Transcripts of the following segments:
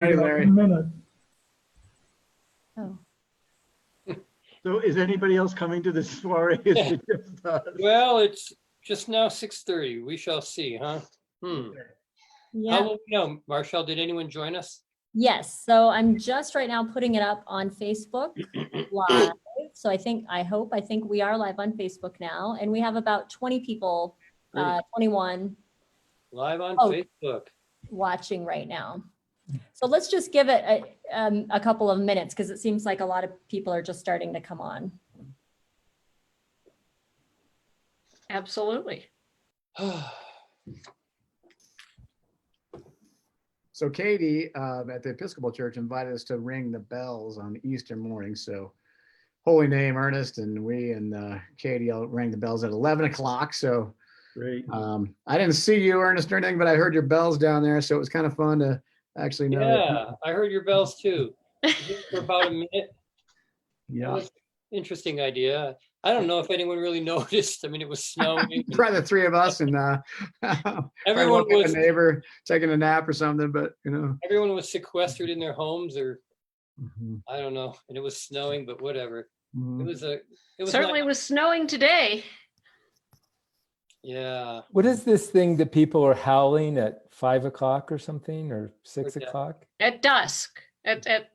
Hey, Larry. Oh, So is anybody else coming to this soiree? Is it just us? Well, it's just now 6:30. We shall see, huh? How yeah. will we know? Marshall, did anyone join us? Yes. So I'm just right now putting it up on Facebook live. So I think we are live on Facebook now, and we have about 20 people, Great. 21 Live on Oh. Facebook. watching right now. So let's just give it a couple of minutes because it seems like a lot of people are just starting to come on. Absolutely. So Katie at the Episcopal Church invited us to ring the bells on Easter morning. So holy name, Ernest, and we and Katie all rang the bells at 11 o'clock. So Great. I didn't see you, Ernest, or anything, but I heard your bells down there. So it was kind of fun to actually know. Yeah, I heard your bells too. For about a minute. That Yeah. was an interesting idea. I don't know if anyone really noticed. I mean, it was snowing. Probably the three of us and Everyone probably was a neighbor taking a nap or something, but you know. everyone was sequestered in their homes, or Mhm. I don't know. And it was snowing, but whatever. It was Certainly nice. was snowing today. Yeah. What is this thing that people are howling at 5 o'clock or something, or 6 What's that? o'clock? At dusk. I think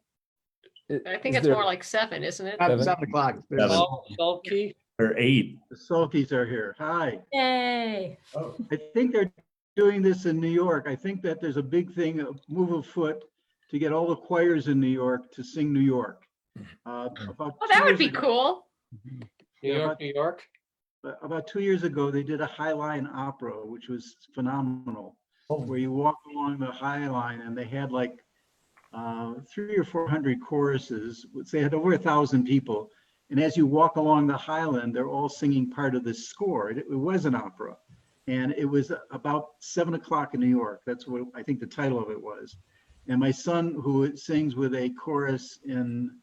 Is it's there- more like 7, isn't it? At Seven. 7 o'clock. Seven. Sulky. Or 8. The Salkies are here. Hi. Yay. I think they're doing this in New York. I think that there's a big thing, a move afoot to get all the choirs in New York to sing New York. About Oh, that 2 would years be ago- cool. New York. About 2 years ago, they did a High Line opera, which was phenomenal, where you walk along the High Line and they had like 300 or 400 choruses. They had over 1,000 people. And as you walk along the Highland, they're all singing part of this score. It was an opera. And it was about 7 o'clock in New York. That's what I think the title of it was. And my son, who sings with a chorus in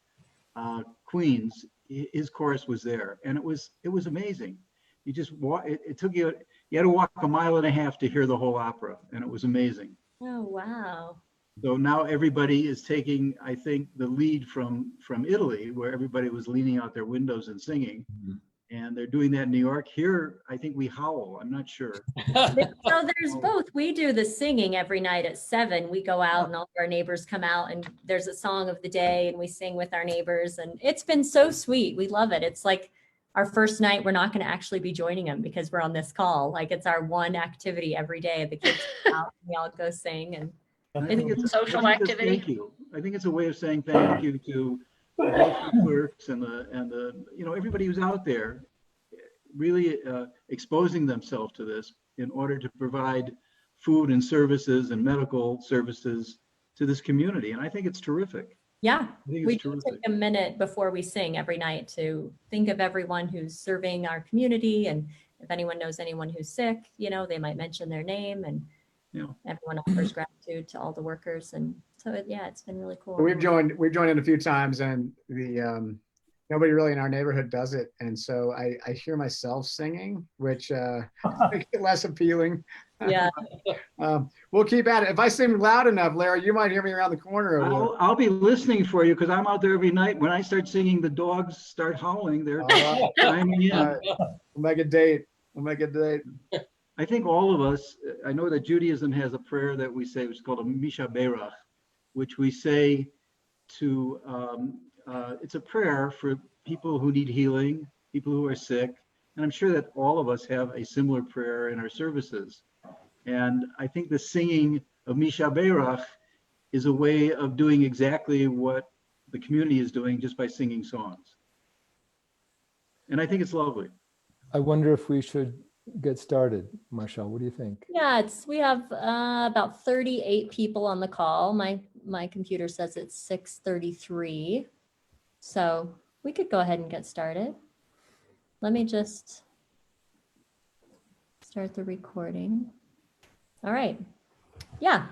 Queens, his chorus was there. And it was amazing. You just walk, it took you had to walk 1.5 miles to hear the whole opera. And it was amazing. Oh, wow. So now everybody is taking, I think, the lead from Italy, where everybody was leaning out their windows and singing. And they're doing that in New York. Here, I think we howl. I'm not sure. So there's both. We do the singing every night at 7. We go out and all of our neighbors come out and there's a song of the day and we sing with our neighbors. And it's been so sweet. We love it. It's like our first night, we're not going to actually be joining them because we're on this call. Like it's our one activity every day. The kids come out and we all go sing. And I think it's Social I think it's activity. Thank you. I think it's a way of saying thank you to the grocery clerks and the everybody who's out there really exposing themselves to this in order to provide food and services and medical services to this community. And I think it's terrific. yeah, I think we it's do terrific. take a minute before we sing every night to think of everyone who's serving our community. And if anyone knows anyone who's sick, they might mention their name and Yeah. everyone offers gratitude to all the workers. And so, it's been really cool. We've joined in a few times, and the nobody really in our neighborhood does it, and so I hear myself singing, which makes it less appealing. Yeah. We'll keep at it. If I sing loud enough, Larry, you might hear me around the corner over there. I'll be listening for you because I'm out there every night. When I start singing, the dogs start howling. They're All right. chiming in. All right. We'll make a date. I think all of us, I know that Judaism has a prayer that we say, which is called a Misha Berach, which we say to, it's a prayer for people who need healing, people who are sick. And I'm sure that all of us have a similar prayer in our services. And I think the singing of Misha Berach is a way of doing exactly what the community is doing just by singing songs. And I think it's lovely. I wonder if we should get started. Marshall, what do you think? Yeah, we have about 38 people on the call. My computer says it's 6:33. So we could go ahead and get started. Let me just start the recording. All right. Yeah.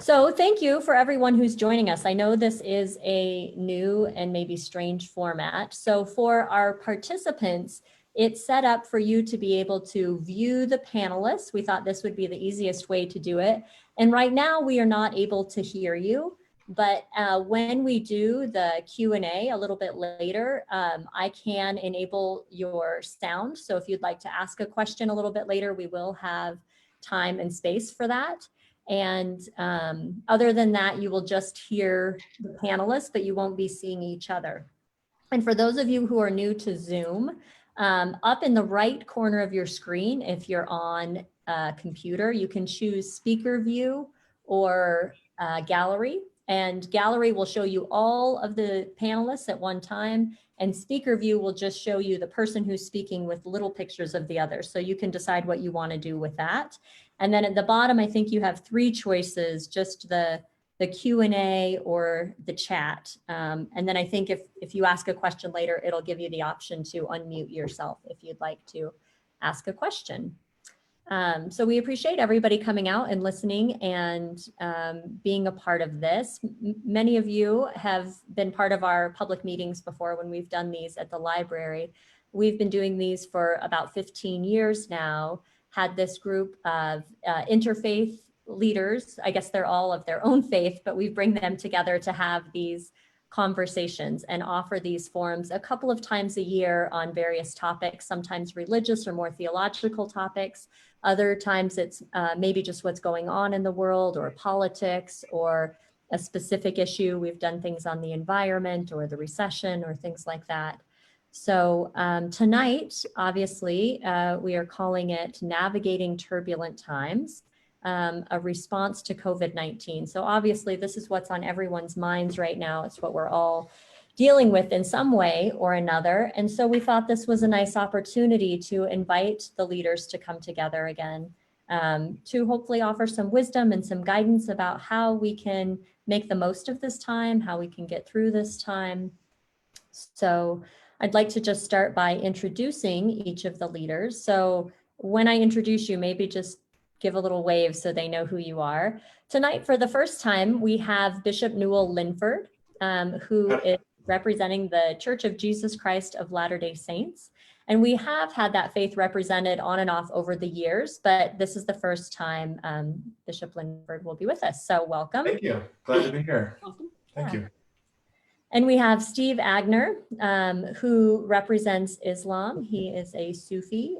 So thank you for everyone who's joining us. I know this is a new and maybe strange format. So for our participants, it's set up for you to be able to view the panelists. We thought this would be the easiest way to do it. And right now we are not able to hear you. But when we do the Q&A a little bit later, I can enable your sound. So if you'd like to ask a question a little bit later, we will have time and space for that. And other than that, you will just hear the panelists, but you won't be seeing each other. And for those of you who are new to Zoom, up in the right corner of your screen, if you're on a computer, you can choose speaker view or gallery. And gallery will show you all of the panelists at one time, and speaker view will just show you the person who's speaking with little pictures of the others. So you can decide what you want to do with that. And then at the bottom, I think you have 3 choices, just the Q&A or the chat. And then I think if you ask a question later, it'll give you the option to unmute yourself if you'd like to ask a question. So we appreciate everybody coming out and listening and being a part of this. Many of you have been part of our public meetings before when we've done these at the library. We've been doing these for about 15 years now, had this group of interfaith leaders. I guess they're all of their own faith, but we bring them together to have these conversations and offer these forums a couple of times a year on various topics, sometimes religious or more theological topics. Other times it's maybe just what's going on in the world or politics or a specific issue. We've done things on the environment or the recession or things like that. So tonight, obviously, we are calling it Navigating Turbulent Times, a response to COVID-19. So obviously, this is what's on everyone's minds right now. It's what we're all dealing with in some way or another. And so we thought this was a nice opportunity to invite the leaders to come together again, to hopefully offer some wisdom and some guidance about how we can make the most of this time, how we can get through this time. So I'd like to just start by introducing each of the leaders. So when I introduce you, maybe just give a little wave so they know who you are. Tonight, for the first time, we have Bishop Newell Linford, who is representing the Church of Jesus Christ of Latter-day Saints. And we have had that faith represented on and off over the years, but this is the first time Bishop Linford will be with us. So welcome. Thank you. Glad to be here. Welcome. Thank you. And we have Steve Agner, who represents Islam. He is a Sufi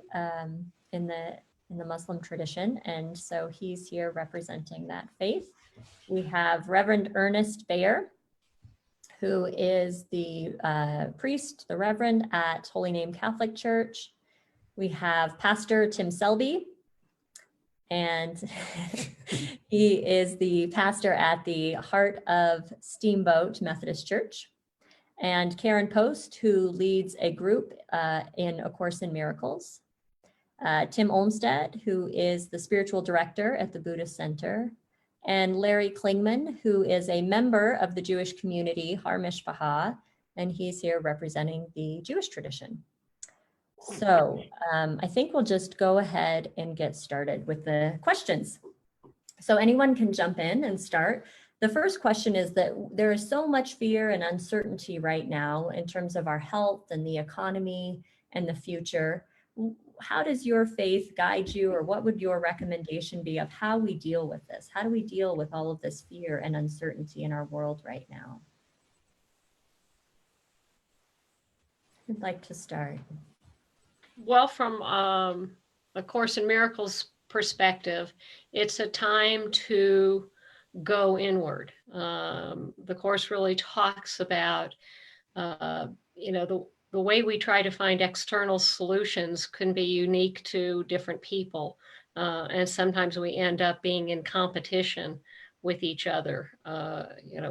in the Muslim tradition, and so he's here representing that faith. We have Reverend Ernest Bayer, who is the priest, the Reverend at Holy Name Catholic Church. We have Pastor Tim Selby, and he is the pastor at the Heart of Steamboat Methodist Church. And Karen Post, who leads a group in A Course in Miracles. Tim Olmsted, who is the spiritual director at the Buddhist Center, and Larry Klingman, who is a member of the Jewish community, Har Mishpacha, and he's here representing the Jewish tradition. So I think we'll just go ahead and get started with the questions. So anyone can jump in and start. The first question is that there is so much fear and uncertainty right now in terms of our health and the economy and the future. How does your faith guide you, or what would your recommendation be of how we deal with this? How do we deal with all of this fear and uncertainty in our world right now? I'd like to start. Well, from A Course in Miracles perspective, it's a time to go inward. The Course really talks about, the way we try to find external solutions can be unique to different people. And sometimes we end up being in competition with each other.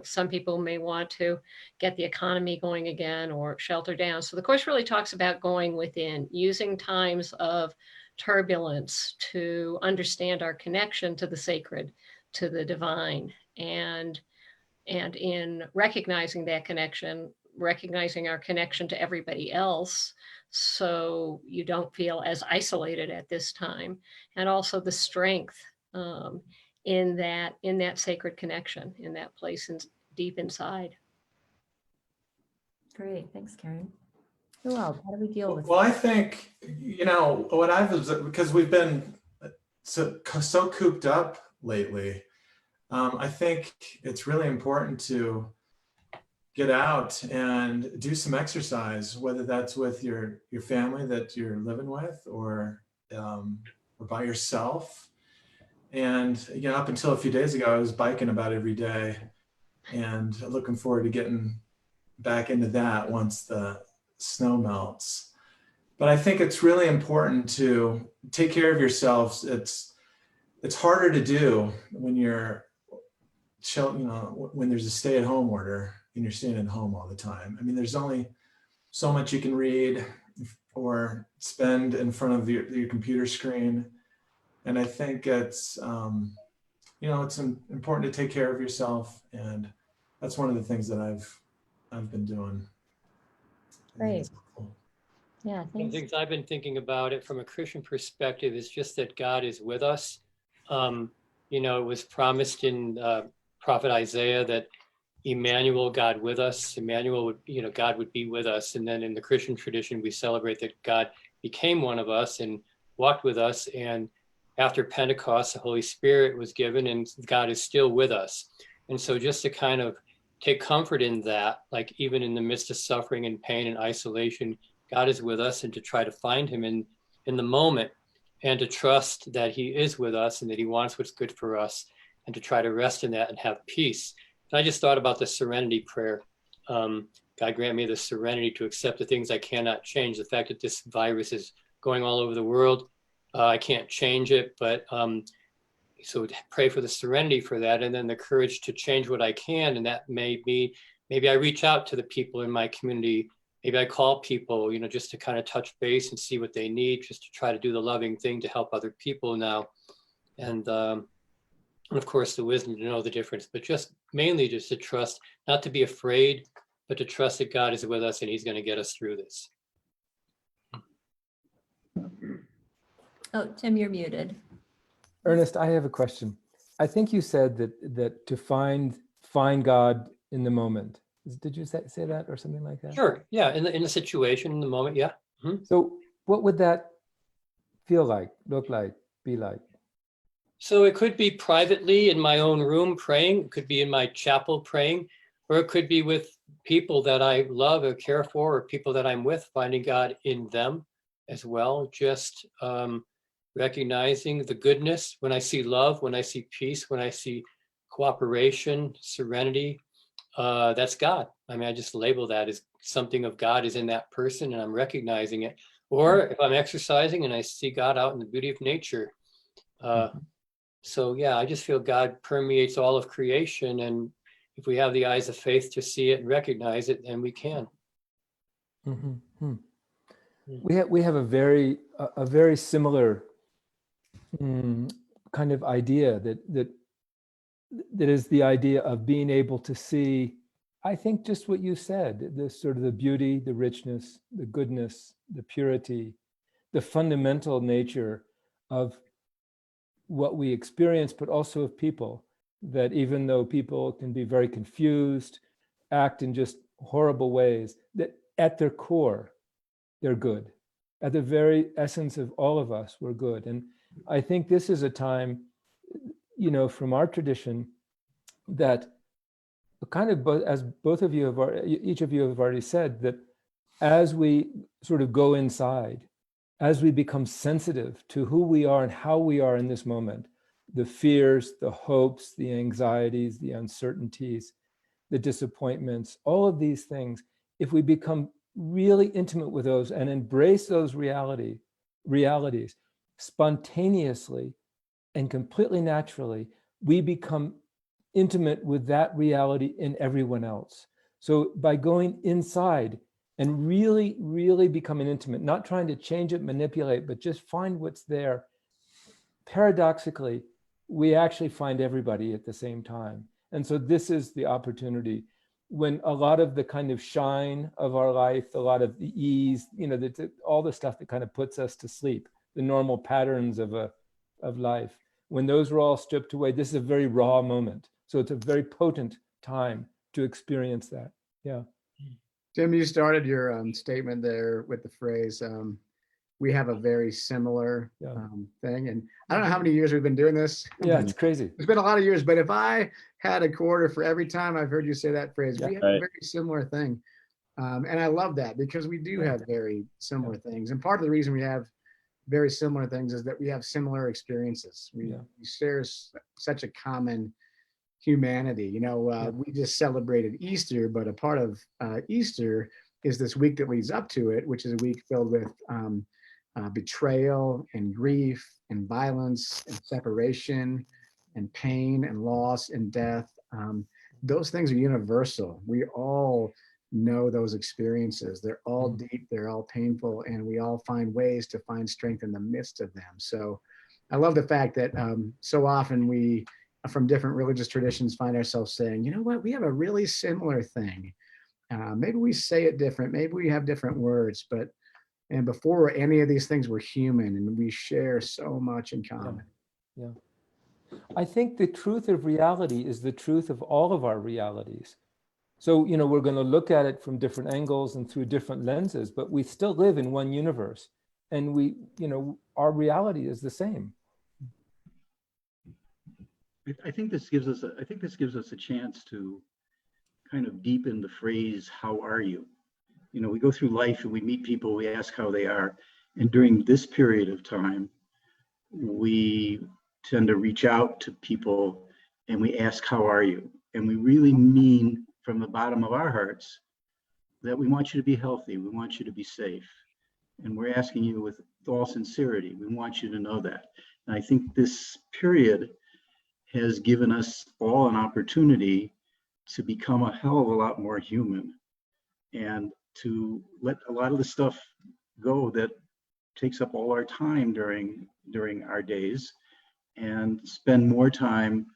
Some people may want to get the economy going again or shelter down. So the Course really talks about going within, using times of turbulence to understand our connection to the sacred, to the divine. And in recognizing that connection, recognizing our connection to everybody else, so you don't feel as isolated at this time, and also the strength in that sacred connection, in that place deep inside. Great, thanks, Karen. Who else? How do we deal with? Well, I think, what I've observed, because we've been so cooped up lately, I think it's really important to get out and do some exercise, whether that's with your family that you're living with, or by yourself. And up until a few days ago, I was biking about every day, and looking forward to getting back into that once the snow melts. But I think it's really important to take care of yourselves. It's harder to do when you're when there's a stay-at-home order and you're staying at home all the time. I mean, there's only so much you can read or spend in front of your computer screen. And I think it's it's important to take care of yourself, and that's one of the things that I've been doing. Great. Yeah, One of the thanks. things I've been thinking about it from a Christian perspective is just that God is with us. It was promised in prophet Isaiah that Emmanuel, God with us, Emmanuel would, God would be with us. And then in the Christian tradition, we celebrate that God became one of us and walked with us. And after Pentecost, the Holy Spirit was given, and God is still with us. And so just to kind of take comfort in that, like even in the midst of suffering and pain and isolation, God is with us, and to try to find him in the moment, and to trust that he is with us and that he wants what's good for us, and to try to rest in that and have peace. And I just thought about the serenity prayer. God grant me the serenity to accept the things I cannot change. The fact that this virus is going all over the world, I can't change it, but so pray for the serenity for that, and then the courage to change what I can. And that may be, maybe I reach out to the people in my community. Maybe I call people, just to kind of touch base and see what they need, just to try to do the loving thing to help other people now. And of course, the wisdom to know the difference, but just mainly just to trust, not to be afraid, but to trust that God is with us and he's going to get us through this. Oh, Tim, you're muted. Ernest, I have a question. I think you said that to find God in the moment. Did you say that or something like that? Sure. Yeah. In the situation, in the moment. Yeah. Mm-hmm. So what would that feel like, look like, be like? So it could be privately in my own room praying. It could be in my chapel praying, or it could be with people that I love or care for, or people that I'm with, finding God in them as well. Just recognizing the goodness when I see love, when I see peace, when I see cooperation, serenity. That's God. I mean, I just label that as something of God is in that person, and I'm recognizing it. Or if I'm exercising and I see God out in the beauty of nature. So yeah, I just feel God permeates all of creation, and if we have the eyes of faith to see it and recognize it, then we can. Mm-hmm. We have a very similar kind of idea that is the idea of being able to see, I think, just what you said, the sort of the beauty, the richness, the goodness, the purity, the fundamental nature of what we experience, but also of people, that even though people can be very confused, act in just horrible ways, that at their core, they're good. At the very essence of all of us, we're good. And I think this is a time, from our tradition, that kind of, as both of you have, each of you have already said, that as we sort of go inside, as we become sensitive to who we are and how we are in this moment, the fears, the hopes, the anxieties, the uncertainties, the disappointments, all of these things, if we become really intimate with those and embrace those realities spontaneously and completely naturally, we become intimate with that reality in everyone else. So by going inside and really, really becoming intimate, not trying to change it, manipulate, but just find what's there, paradoxically, we actually find everybody at the same time. And so this is the opportunity when a lot of the kind of shine of our life, a lot of the ease, all the stuff that kind of puts us to sleep, the normal patterns of life, when those are all stripped away, this is a very raw moment. So it's a very potent time to experience that. Yeah. Tim, you started your statement there with the phrase, we have a very similar Yeah. thing. And I don't know how many years we've been doing this. Yeah, but it's crazy. it's been a lot of years, but if I had a quarter for every time I've heard you say that phrase, Yeah. we have a very similar thing. And I love that because we do have very similar things. And part of the reason we have very similar things is that we have similar experiences. We share such a common humanity. You know, we just celebrated Easter, but a part of Easter is this week that leads up to it, which is a week filled with betrayal and grief and violence and separation and pain and loss and death. Those things are universal. We all know those experiences. They're all deep, they're all painful, and we all find ways to find strength in the midst of them. So I love the fact that so often we, from different religious traditions, find ourselves saying, you know what, we have a really similar thing. Maybe we say it different, maybe we have different words, but and before any of these things, we're human and we share so much in common. Yeah. I think the truth of reality is the truth of all of our realities. So, you know, we're going to look at it from different angles and through different lenses, but we still live in one universe. And we, you know, our reality is the same. I think this gives us a chance to kind of deepen the phrase, how are you? You know, we go through life and we meet people, we ask how they are. And during this period of time, we tend to reach out to people and we ask, how are you? And we really mean from the bottom of our hearts that we want you to be healthy. We want you to be safe. And we're asking you with all sincerity. We want you to know that. And I think this period has given us all an opportunity to become a hell of a lot more human and to let a lot of the stuff go that takes up all our time during our days and spend more time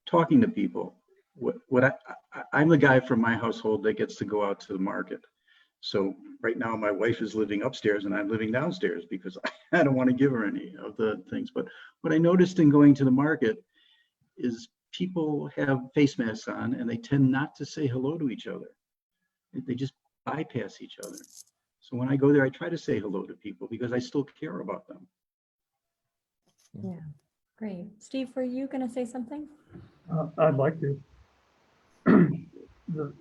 talking to people. I'm the guy from my household that gets to go out to the market. So right now my wife is living upstairs and I'm living downstairs because I don't want to give her any of the things. But what I noticed in going to the market is people have face masks on and they tend not to say hello to each other. They just bypass each other. So when I go there, I try to say hello to people because I still care about them. Yeah, great. Steve, were you going to say something? I'd like to.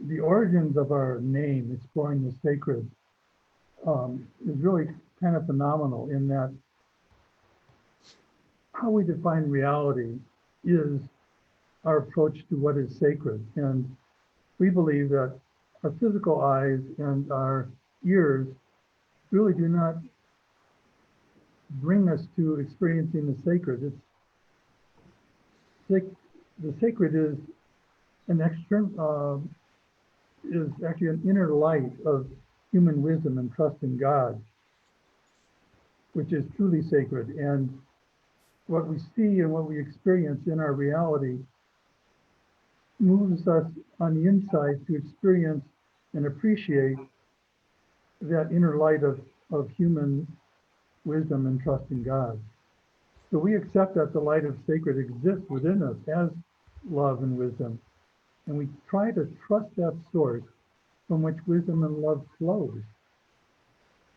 The origins of our name, Exploring the Sacred, is really kind of phenomenal in that how we define reality is our approach to what is sacred. And we believe that our physical eyes and our ears really do not bring us to experiencing the sacred. The sacred is an external, is actually an inner light of human wisdom and trust in God, which is truly sacred. And what we see and what we experience in our reality moves us on the inside to experience and appreciate that inner light of human wisdom and trust in God. So we accept that the light of sacred exists within us as love and wisdom. And we try to trust that source from which wisdom and love flows.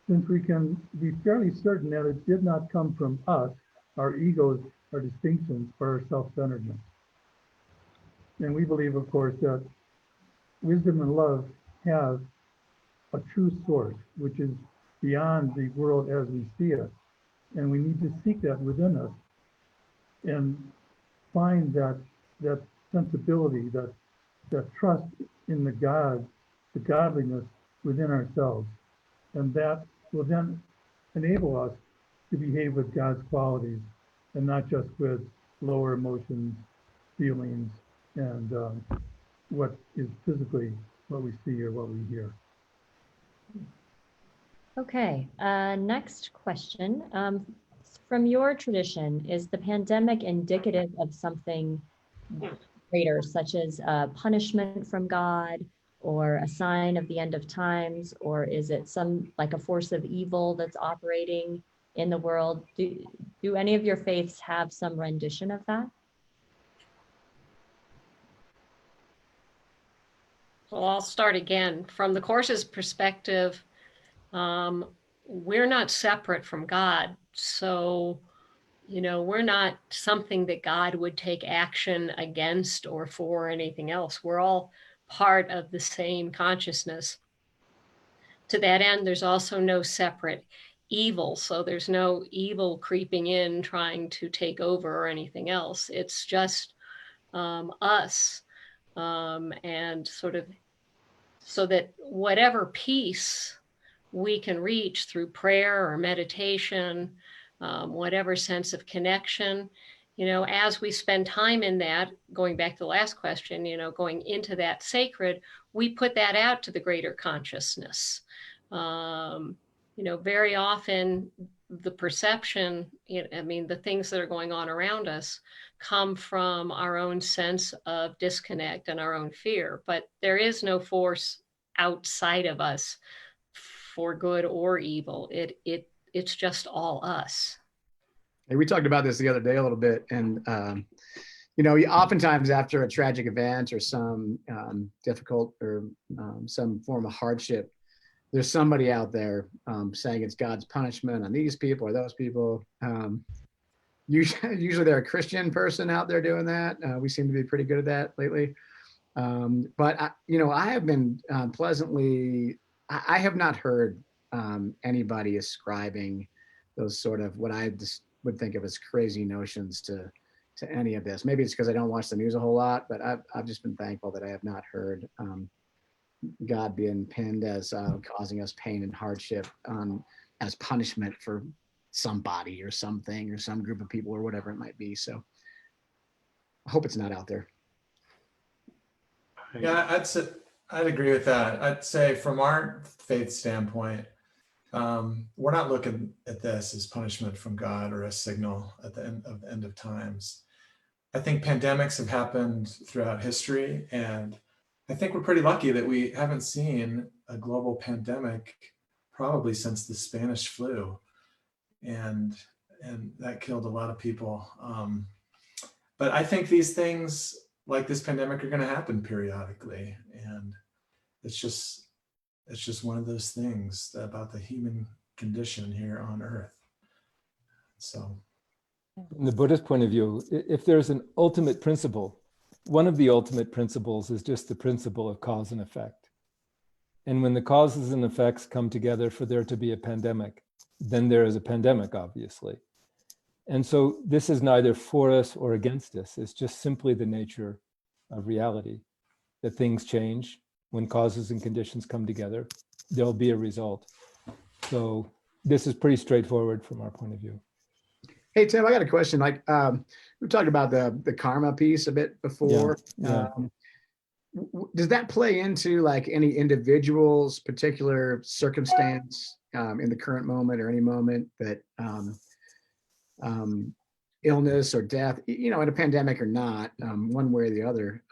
Since we can be fairly certain that it did not come from us, our egos, our distinctions, or our self-centeredness. And we believe, of course, that wisdom and love have a true source, which is beyond the world as we see it. And we need to seek that within us and find that sensibility, that trust in the God, the godliness within ourselves. And that will then enable us to behave with God's qualities and not just with lower emotions, feelings, and what is physically what we see or what we hear. Okay, next question. From your tradition, is the pandemic indicative of something greater, such as punishment from God or a sign of the end of times, or is it some like a force of evil that's operating in the world? Do any of your faiths have some rendition of that? Well, I'll start again. From the course's perspective, we're not separate from God. So, we're not something that God would take action against or for or anything else. We're all part of the same consciousness. To that end, there's also no separate evil. So there's no evil creeping in trying to take over or anything else. It's just us, and sort of so that whatever peace we can reach through prayer or meditation, whatever sense of connection, as we spend time in that, going back to the last question, going into that sacred, we put that out to the greater consciousness. Very often the perception, the things that are going on around us come from our own sense of disconnect and our own fear, but there is no force outside of us for good or evil. It's just all us. Hey, we talked about this the other day a little bit, and oftentimes after a tragic event or some difficult or some form of hardship, there's somebody out there saying it's God's punishment on these people or those people. Usually they're a Christian person out there doing that. We seem to be pretty good at that lately. But I have been pleasantly. I have not heard anybody ascribing those sort of what I just would think of as crazy notions to any of this. Maybe it's because I don't watch the news a whole lot, but I've just been thankful that I have not heard God being pinned as causing us pain and hardship as punishment for somebody or something or some group of people or whatever it might be. So I hope it's not out there. Yeah, I'd agree with that. I'd say from our faith standpoint, we're not looking at this as punishment from God or a signal at the end of times. I think pandemics have happened throughout history, and I think we're pretty lucky that we haven't seen a global pandemic probably since the Spanish flu, and that killed a lot of people. But I think these things like this pandemic are going to happen periodically, and it's just one of those things about the human condition here on Earth. So, from the Buddhist point of view, if there's an ultimate principle, one of the ultimate principles is just the principle of cause and effect. And when the causes and effects come together for there to be a pandemic, then there is a pandemic, obviously. And so this is neither for us or against us. It's just simply the nature of reality, that things change. When causes and conditions come together, there'll be a result. So this is pretty straightforward from our point of view. Hey, Tim, I got a question. Like we talked about the karma piece a bit before. Yeah. Does that play into like any individual's particular circumstance in the current moment or any moment that illness or death, in a pandemic or not, one way or the other?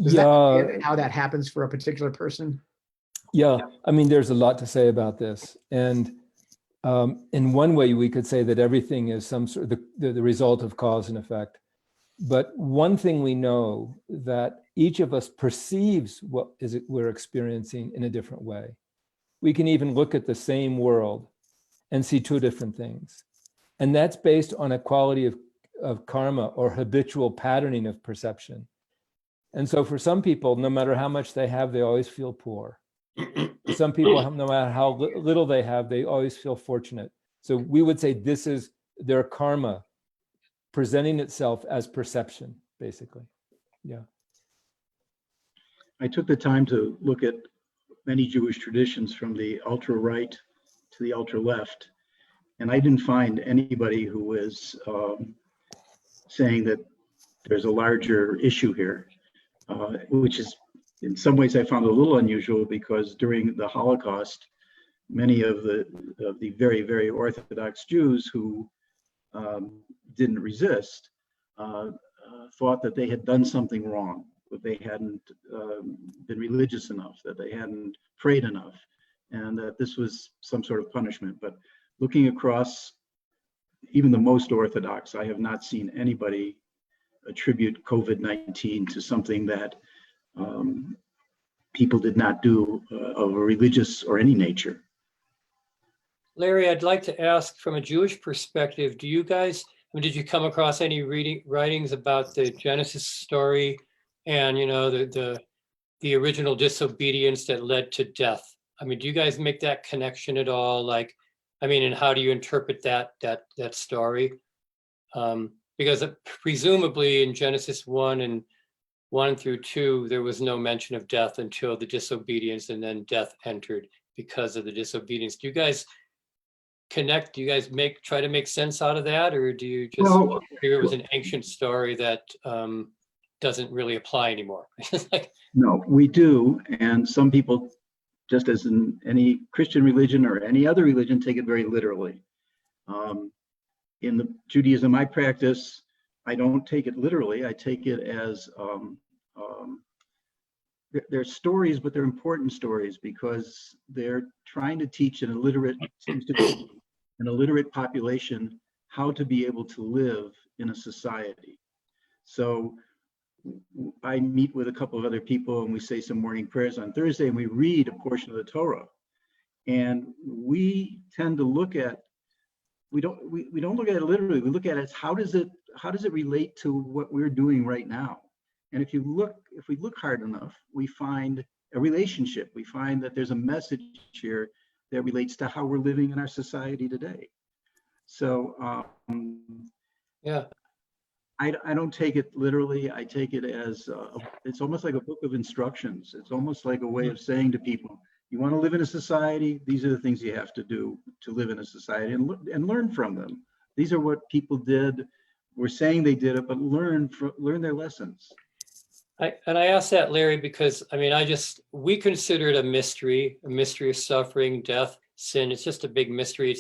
Does that how that happens for a particular person? Yeah, there's a lot to say about this. And in one way, we could say that everything is some sort of the result of cause and effect. But one thing we know that each of us perceives what is it we're experiencing in a different way. We can even look at the same world and see two different things. And that's based on a quality of karma or habitual patterning of perception. And so for some people, no matter how much they have, they always feel poor. Some people, no matter how little they have, they always feel fortunate. So we would say this is their karma presenting itself as perception, basically. Yeah. I took the time to look at many Jewish traditions from the ultra right to the ultra left, and I didn't find anybody who was saying that there's a larger issue here, which is in some ways I found a little unusual because during the Holocaust, many of the very, very Orthodox Jews who didn't resist thought that they had done something wrong, that they hadn't been religious enough, that they hadn't prayed enough, and that this was some sort of punishment. But looking across even the most Orthodox, I have not seen anybody attribute COVID-19 to something that people did not do of a religious or any nature. Larry, I'd like to ask from a Jewish perspective, do you guys, I mean, did you come across any writings about the Genesis story and, you know, the original disobedience that led to death? I mean, do you guys make that connection at all? Like, I mean, and how do you interpret that story? Because presumably in Genesis 1 and 1 through 2, there was no mention of death until the disobedience, and then death entered because of the disobedience. Do you guys connect? Do you guys try to make sense out of that, or do you just Well, figure it was an ancient story that doesn't really apply anymore? Like, no, we do. And some people, just as in any Christian religion or any other religion, take it very literally. In the Judaism I practice, I don't take it literally. I take it as they're stories, but they're important stories because they're trying to teach an illiterate, seems to be an illiterate population how to be able to live in a society. So I meet with a couple of other people and we say some morning prayers on Thursday and we read a portion of the Torah. And we tend to look at, we don't look at it literally, we look at it as how does it relate to what we're doing right now? And if we look hard enough, we find a relationship. We find that there's a message here that relates to how we're living in our society today. So yeah. I don't take it literally. I take it as it's almost like a book of instructions. It's almost like a way of saying to people, you want to live in a society, these are the things you have to do to live in a society and learn from them. These are what people did. We're saying they did it, but learn their lessons. I asked that, Larry, because I mean, we consider it a mystery of suffering, death, sin. It's just a big mystery.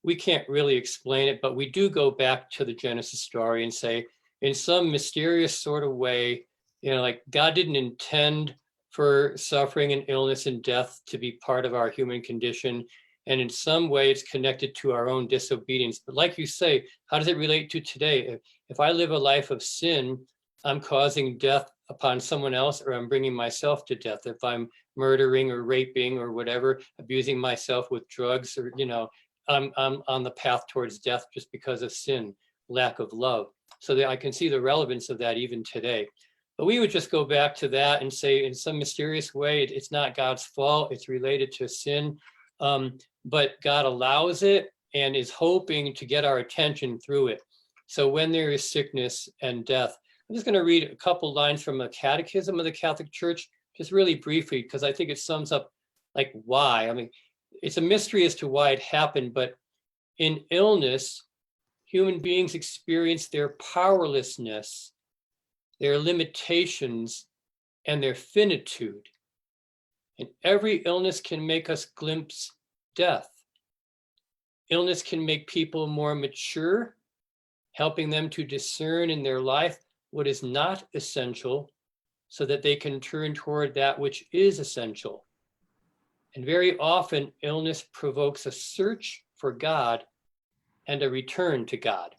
We can't really explain it, but we do go back to the Genesis story and say, in some mysterious sort of way, you know, like God didn't intend for suffering and illness and death to be part of our human condition. And in some way it's connected to our own disobedience. But like you say, how does it relate to today? If I live a life of sin, I'm causing death upon someone else, or I'm bringing myself to death. If I'm murdering or raping or whatever, abusing myself with drugs, or, you know, I'm on the path towards death just because of sin, lack of love. So that I can see the relevance of that even today. But we would just go back to that and say, in some mysterious way, it's not God's fault. It's related to sin. But God allows it and is hoping to get our attention through it. So when there is sickness and death, I'm just going to read a couple lines from a catechism of the Catholic Church, just really briefly, because I think it sums up like why. I mean, it's a mystery as to why it happened, but in illness, human beings experience their powerlessness, their limitations, and their finitude. And every illness can make us glimpse death. Illness can make people more mature, helping them to discern in their life what is not essential so that they can turn toward that which is essential. And very often, illness provokes a search for God and a return to God.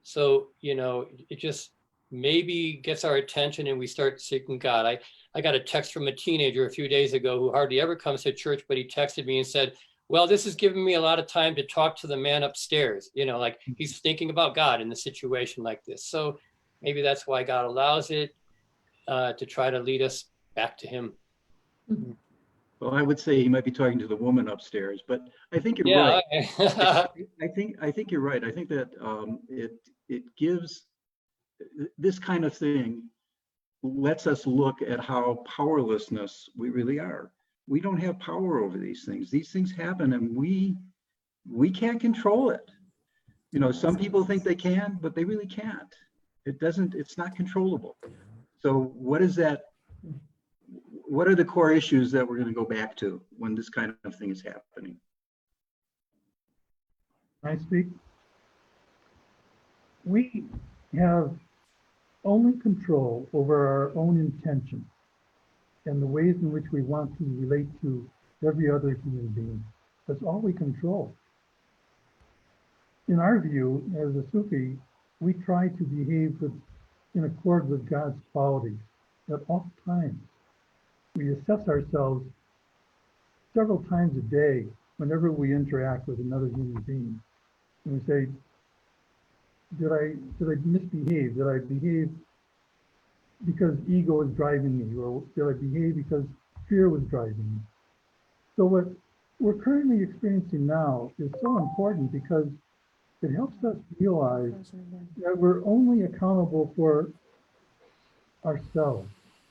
So, you know, it just maybe gets our attention and we start seeking God. I got a text from a teenager a few days ago who hardly ever comes to church, but he texted me and said, well, this has given me a lot of time to talk to the man upstairs. You know, like he's thinking about God in a situation like this. So maybe that's why God allows it, to try to lead us back to him. Well, I would say he might be talking to the woman upstairs, but I think you're right. I think you're right. I think that it gives this kind of thing lets us look at how powerlessness we really are. We don't have power over these things. These things happen and we can't control it. You know, some people think they can, but they really can't. It's not controllable. So what is that? What are the core issues that we're going to go back to when this kind of thing is happening? Can I speak? We have only control over our own intention and the ways in which we want to relate to every other human being. That's all we control. In our view, as a Sufi, we try to behave in accord with God's qualities at all times. We assess ourselves several times a day whenever we interact with another human being. And we say, did I misbehave? Did I behave because ego was driving me? Or did I behave because fear was driving me? So what we're currently experiencing now is so important because it helps us realize that we're only accountable for ourselves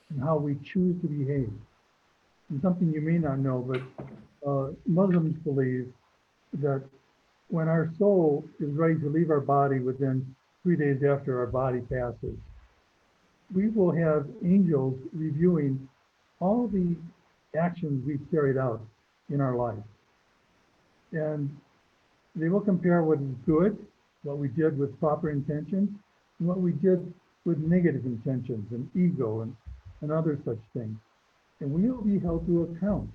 and how we choose to behave. And something you may not know, but Muslims believe that when our soul is ready to leave our body within 3 days after our body passes, we will have angels reviewing all the actions we've carried out in our life. And they will compare what is good, what we did with proper intentions, and what we did with negative intentions and ego and other such things. And we will be held to account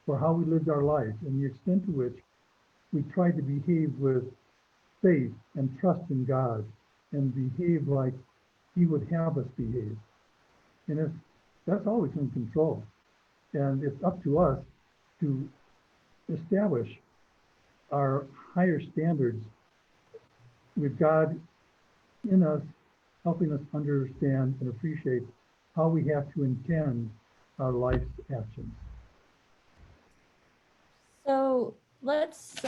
for how we lived our life and the extent to which we tried to behave with faith and trust in God and behave like He would have us behave. And if that's always in control. And it's up to us to establish our higher standards with God in us, helping us understand and appreciate how we have to intend our life's actions. So let's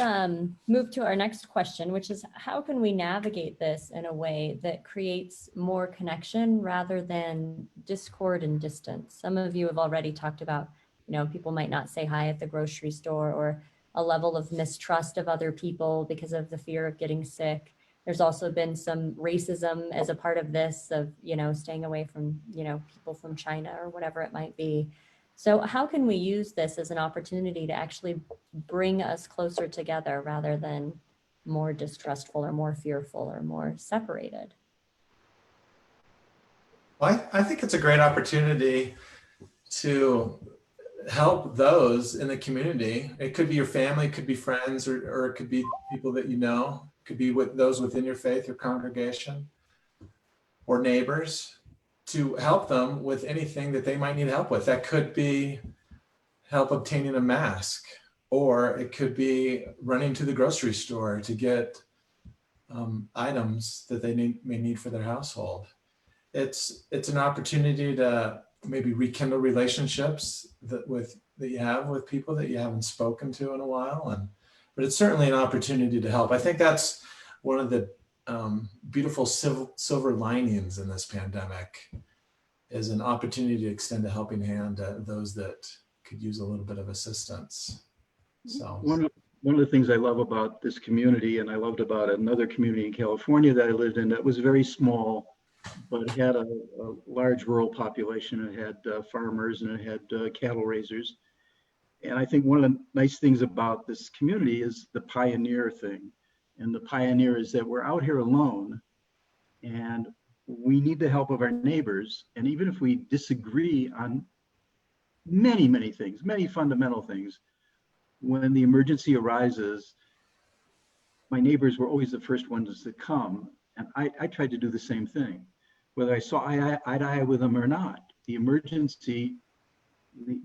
move to our next question, which is how can we navigate this in a way that creates more connection rather than discord and distance? Some of you have already talked about, people might not say hi at the grocery store, or a level of mistrust of other people because of the fear of getting sick. There's also been some racism as a part of this of, staying away from, people from China or whatever it might be. So how can we use this as an opportunity to actually bring us closer together rather than more distrustful or more fearful or more separated? Well, I think it's a great opportunity to help those in the community. It could be your family, it could be friends, or it could be people that you know. It could be with those within your faith or congregation or neighbors, to help them with anything that they might need help with. That could be help obtaining a mask, or it could be running to the grocery store to get items that they may need for their household. It's an opportunity to maybe rekindle relationships that you have with people that you haven't spoken to in a while, but it's certainly an opportunity to help. I think that's one of the beautiful silver linings in this pandemic, is an opportunity to extend a helping hand to those that could use a little bit of assistance. So one of the things I love about this community, and I loved about another community in California that I lived in that was very small, but it had a large rural population. It had farmers and it had cattle raisers. And I think one of the nice things about this community is the pioneer thing. And the pioneer is that we're out here alone and we need the help of our neighbors. And even if we disagree on many, many things, many fundamental things, when the emergency arises, my neighbors were always the first ones to come. And I tried to do the same thing, whether I saw eye to eye with them or not. The emergency,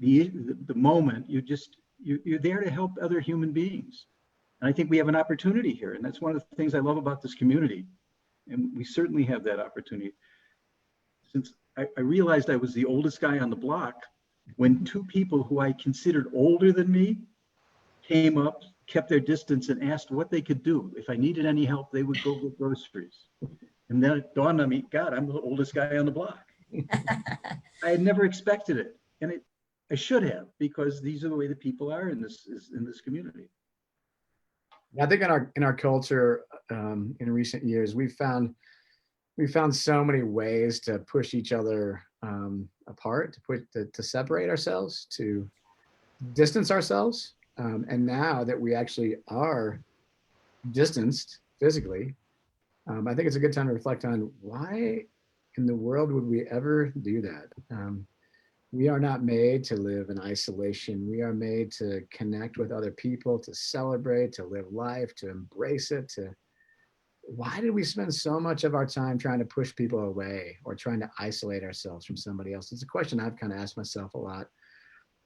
the moment, you're there to help other human beings. And I think we have an opportunity here. And that's one of the things I love about this community. And we certainly have that opportunity. Since I realized I was the oldest guy on the block, when two people who I considered older than me came up, kept their distance, and asked what they could do. If I needed any help, they would go get groceries. And then it dawned on me, God, I'm the oldest guy on the block. I had never expected it. And I should have, because these are the way the people are in this community. I think in our culture, in recent years, we found so many ways to push each other apart, to separate ourselves, to distance ourselves. And now that we actually are distanced physically, I think it's a good time to reflect on why in the world would we ever do that? We are not made to live in isolation. We are made to connect with other people, to celebrate, to live life, to embrace it. Why did we spend so much of our time trying to push people away or trying to isolate ourselves from somebody else? It's a question I've kind of asked myself a lot,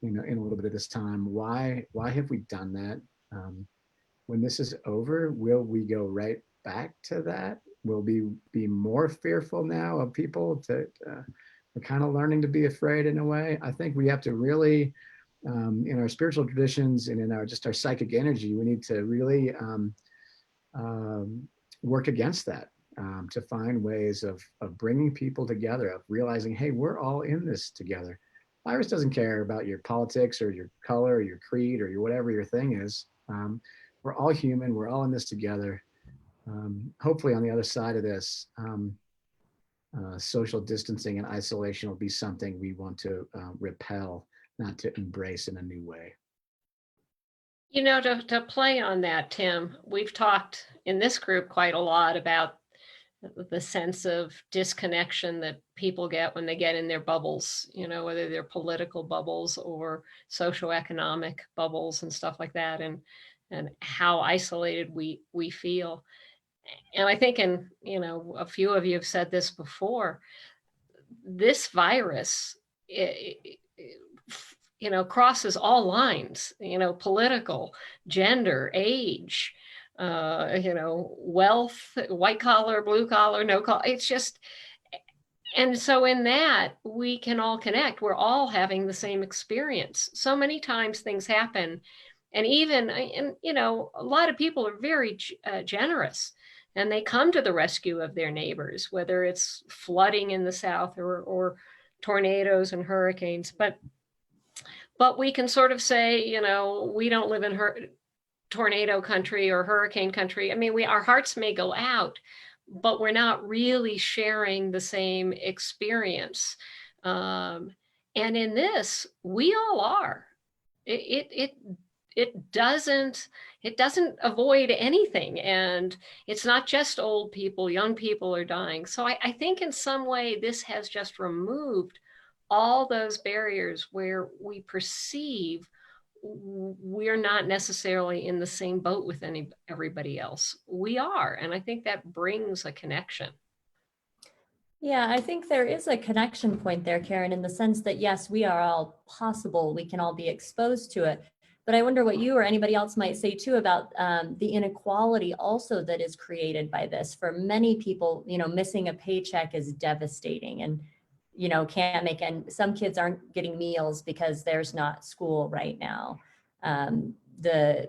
in a little bit of this time. Why have we done that? When this is over, will we go right back to that? Will we be more fearful now of people? We're kind of learning to be afraid in a way. I think we have to really, in our spiritual traditions and in our just our psychic energy, we need to really work against that, to find ways of bringing people together, of realizing, hey, we're all in this together. Virus doesn't care about your politics or your color or your creed or your whatever your thing is. We're all human. We're all in this together. Hopefully on the other side of this, social distancing and isolation will be something we want to repel, not to embrace in a new way. You know, to play on that, Tim, we've talked in this group quite a lot about the sense of disconnection that people get when they get in their bubbles, you know, whether they're political bubbles or socioeconomic bubbles and stuff like that, and how isolated we feel. And I think, and you know, a few of you have said this before, this virus, you know, crosses all lines, you know, political, gender, age, you know, wealth, white collar, blue collar, no collar. It's just, and so in that, we can all connect. We're all having the same experience. So many times things happen. And even, and you know, a lot of people are very generous, and they come to the rescue of their neighbors, whether it's flooding in the South or tornadoes and hurricanes. But we can sort of say, you know, we don't live in tornado country or hurricane country. I mean, our hearts may go out, but we're not really sharing the same experience. And in this, we all are. It doesn't avoid anything, and it's not just old people. Young people are dying. So I think in some way this has just removed all those barriers where we perceive we're not necessarily in the same boat with everybody else. We are, and I think that brings a connection. Yeah, I think there is a connection point there, Karen, in the sense that yes, we are all possible. We can all be exposed to it. But I wonder what you or anybody else might say too about the inequality also that is created by this. For many people, you know, missing a paycheck is devastating, and you know, can't make, and some kids aren't getting meals because there's not school right now. The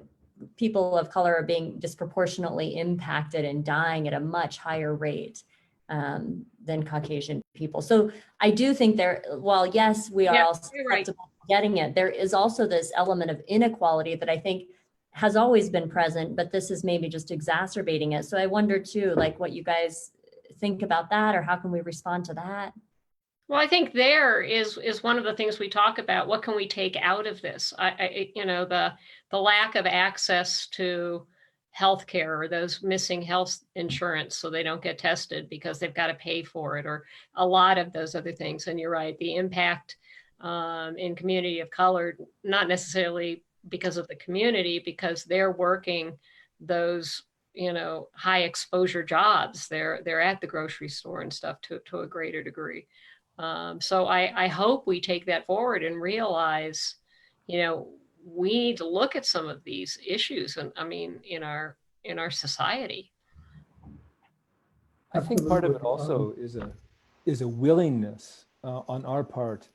people of color are being disproportionately impacted and dying at a much higher rate than Caucasian people. So I do think while yes, we are all susceptible to getting it, there is also this element of inequality that I think has always been present, but this is maybe just exacerbating it. So I wonder too, like what you guys think about that, or how can we respond to that? Well, I think there is one of the things we talk about. What can we take out of this? You know, the lack of access to healthcare, or those missing health insurance so they don't get tested because they've got to pay for it, or a lot of those other things. And you're right, the impact in community of color, not necessarily because of the community, because they're working those, you know, high exposure jobs. They're at the grocery store and stuff to a greater degree. So I hope we take that forward and realize, you know, we need to look at some of these issues, and I mean, in our society. I think part of it also is a willingness on our part,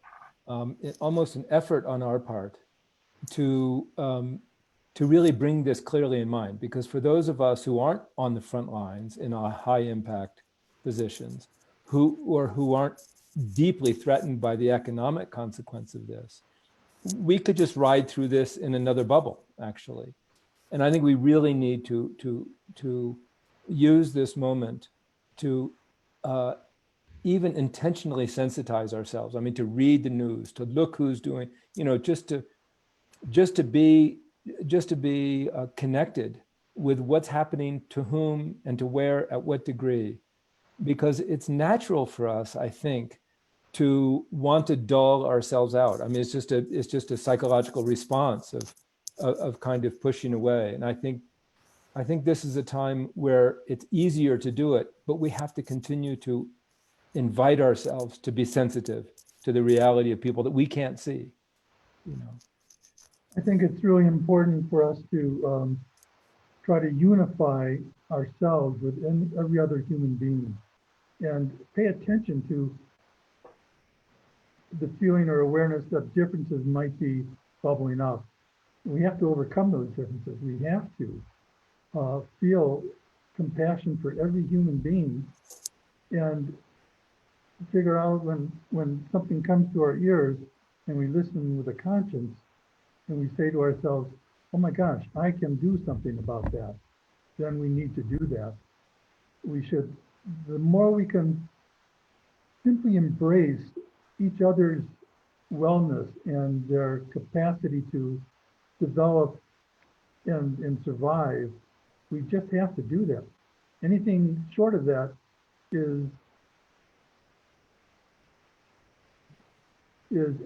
almost an effort on our part to really bring this clearly in mind. Because for those of us who aren't on the front lines in our high impact positions, who aren't deeply threatened by the economic consequence of this, we could just ride through this in another bubble, actually. And I think we really need to use this moment to even intentionally sensitize ourselves. I mean, to read the news, to look who's doing, you know, just to be connected with what's happening to whom and to where, at what degree, because it's natural for us, I think, to want to dull ourselves out. I mean, it's just a psychological response of kind of pushing away. And I think this is a time where it's easier to do it, but we have to continue to invite ourselves to be sensitive to the reality of people that we can't see, you know. I think it's really important for us to try to unify ourselves with every other human being and pay attention to the feeling or awareness that differences might be bubbling up. We have to overcome those differences. We have to feel compassion for every human being and figure out when something comes to our ears and we listen with a conscience and we say to ourselves, oh my gosh, I can do something about that, then we need to do that. The more we can simply embrace each other's wellness and their capacity to develop and survive, we just have to do that. Anything short of that is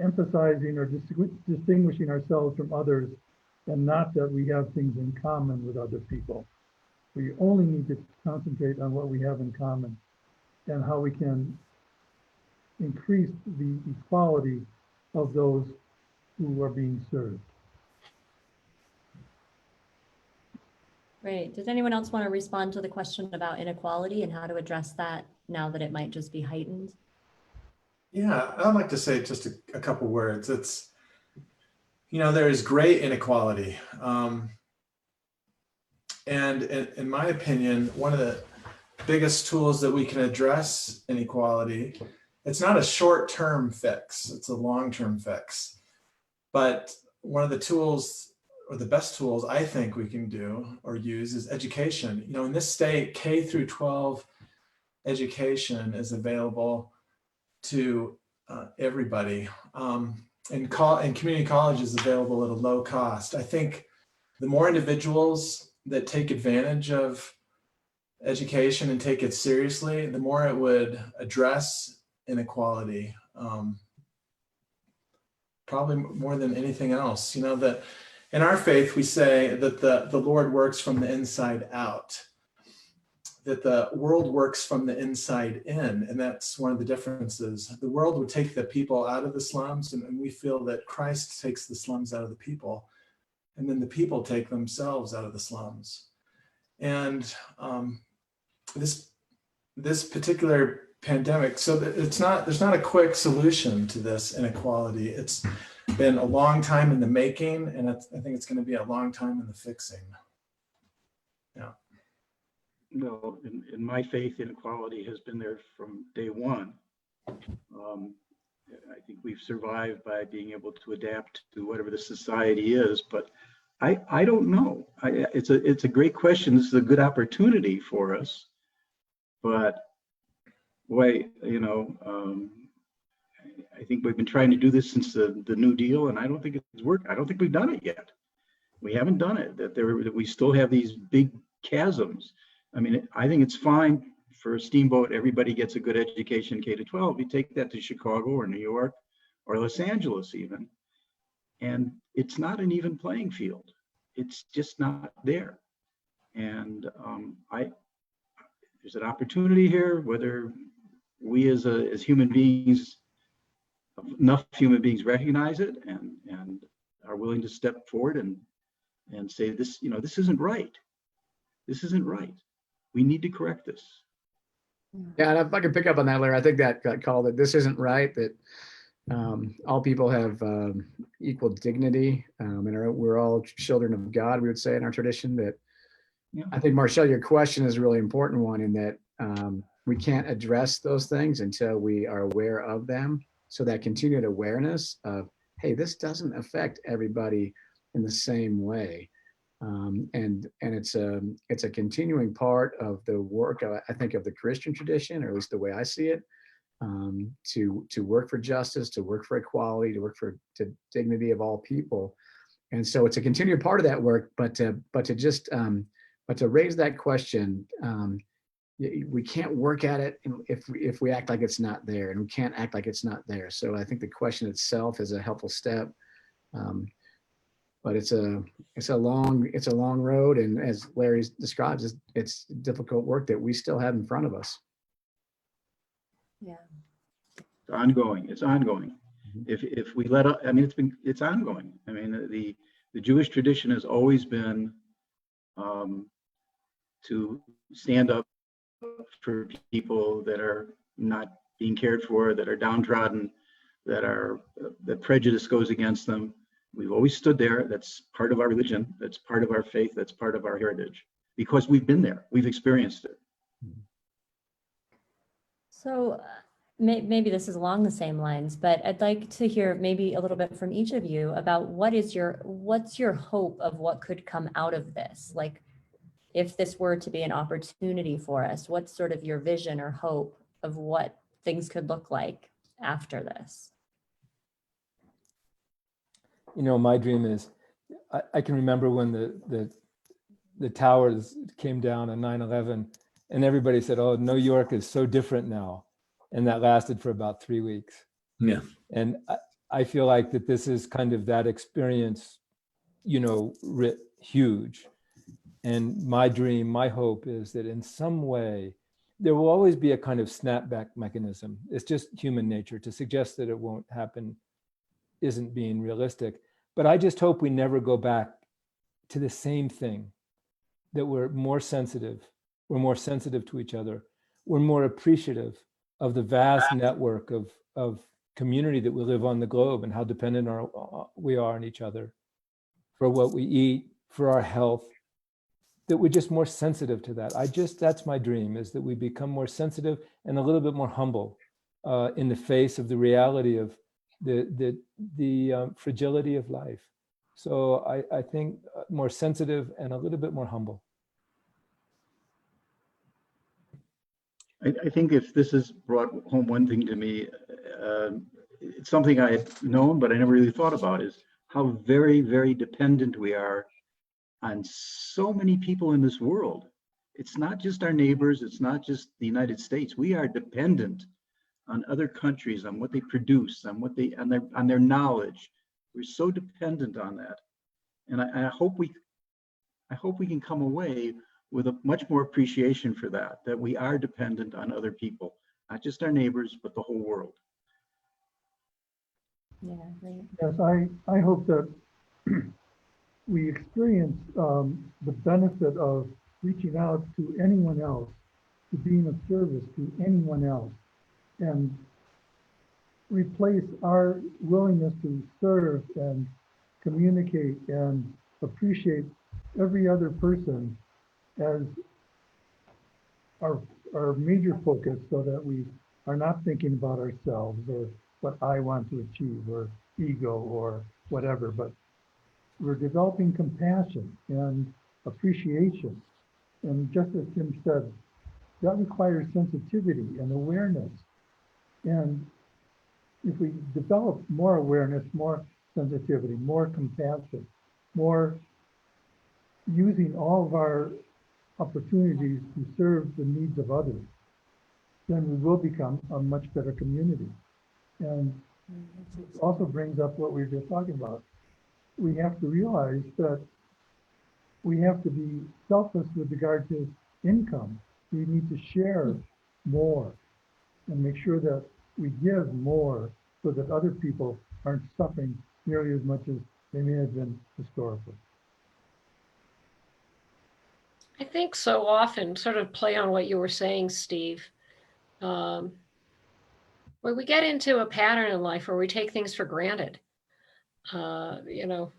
emphasizing or distinguishing ourselves from others, and not that we have things in common with other people. We only need to concentrate on what we have in common and how we can increase the equality of those who are being served. Great. Does anyone else want to respond to the question about inequality and how to address that now that it might just be heightened? Yeah, I'd like to say just a couple words. It's, there is great inequality. And in my opinion, one of the biggest tools that we can address inequality, it's not a short-term fix, it's a long-term fix. But one of the tools, or the best tools I think we can do or use, is education. In this state, K through 12 education is available to everybody. And community college is available at a low cost. I think the more individuals that take advantage of education and take it seriously, the more it would address inequality, probably more than anything else. That in our faith, we say that the Lord works from the inside out, that the world works from the inside in, and that's one of the differences. The world would take the people out of the slums, and we feel that Christ takes the slums out of the people, and then the people take themselves out of the slums. And this particular pandemic, so that there's not a quick solution to this inequality. It's been a long time in the making, and I think it's going to be a long time in the fixing. Yeah. No, in my faith, inequality has been there from day one. I think we've survived by being able to adapt to whatever the society is, but I don't know. It's a great question. This is a good opportunity for us, but boy, I think we've been trying to do this since the New Deal, and I don't think it's worked. I don't think we've done it yet. We haven't done it. That we still have these big chasms. I mean, I think it's fine for a steamboat. Everybody gets a good education, K to 12. You take that to Chicago or New York or Los Angeles even, and it's not an even playing field. It's just not there. And there's an opportunity here, whether we as human beings, enough human beings recognize it and are willing to step forward and say this, this isn't right. This isn't right. We need to correct this. Yeah, and if I could pick up on that, Larry, I think that got called it. This isn't right. That all people have equal dignity, and we're all children of God. We would say in our tradition that. Yeah. I think, Marshall, your question is a really important one in that we can't address those things until we are aware of them. So that continued awareness of, hey, this doesn't affect everybody in the same way. And it's a continuing part of the work, I think, of the Christian tradition, or at least the way I see it, to work for justice, to work for equality, to work for dignity of all people. And so it's a continued part of that work, but to raise that question, we can't work at it if we act like it's not there, and we can't act like it's not there. So I think the question itself is a helpful step, but it's a long road, and as Larry describes, it's difficult work that we still have in front of us. Yeah, It's ongoing. Mm-hmm. If we let up, I mean, it's ongoing. I mean, The Jewish tradition has always been to stand up for people that are not being cared for, that are downtrodden, that prejudice goes against them. We've always stood there. That's part of our religion. That's part of our faith. That's part of our heritage, because we've been there. We've experienced it. So maybe this is along the same lines, but I'd like to hear maybe a little bit from each of you about what's your hope of what could come out of this? Like, if this were to be an opportunity for us, what's sort of your vision or hope of what things could look like after this? You know, my dream is, I can remember when the towers came down on 9/11, and everybody said, "Oh, New York is so different now," and that lasted for about 3 weeks. Yeah. And I feel like that this is kind of that experience, you know, writ huge. And my dream, my hope is that in some way, there will always be a kind of snapback mechanism. It's just human nature. To suggest that it won't happen isn't being realistic. But I just hope we never go back to the same thing, that we're more sensitive to each other. We're more appreciative of the vast network of community that we live on the globe, and how dependent we are on each other for what we eat, for our health, that we're just more sensitive to that. That's my dream, is that we become more sensitive and a little bit more humble in the face of the reality of the fragility of life. So I think more sensitive and a little bit more humble. I think if this has brought home one thing to me, it's something I had known, but I never really thought about, is how very, very dependent we are on so many people in this world. It's not just our neighbors. It's not just the United States. We are dependent on other countries, on what they produce, on their knowledge. We're so dependent on that. And I hope we can come away with a much more appreciation for that we are dependent on other people, not just our neighbors, but the whole world. Yeah, right. Yes, I hope that we experience the benefit of reaching out to anyone else, to being of service to anyone else, and replace our willingness to serve and communicate and appreciate every other person as our major focus, so that we are not thinking about ourselves or what I want to achieve or ego or whatever, but we're developing compassion and appreciation. And just as Tim said, that requires sensitivity and awareness. And if we develop more awareness, more sensitivity, more compassion, more using all of our opportunities to serve the needs of others, then we will become a much better community. And it also brings up what we were just talking about. We have to realize that we have to be selfless with regard to income. We need to share more and make sure that we give more, so that other people aren't suffering nearly as much as they may have been historically. I think so often, sort of play on what you were saying, Steve, where we get into a pattern in life where we take things for granted. You know,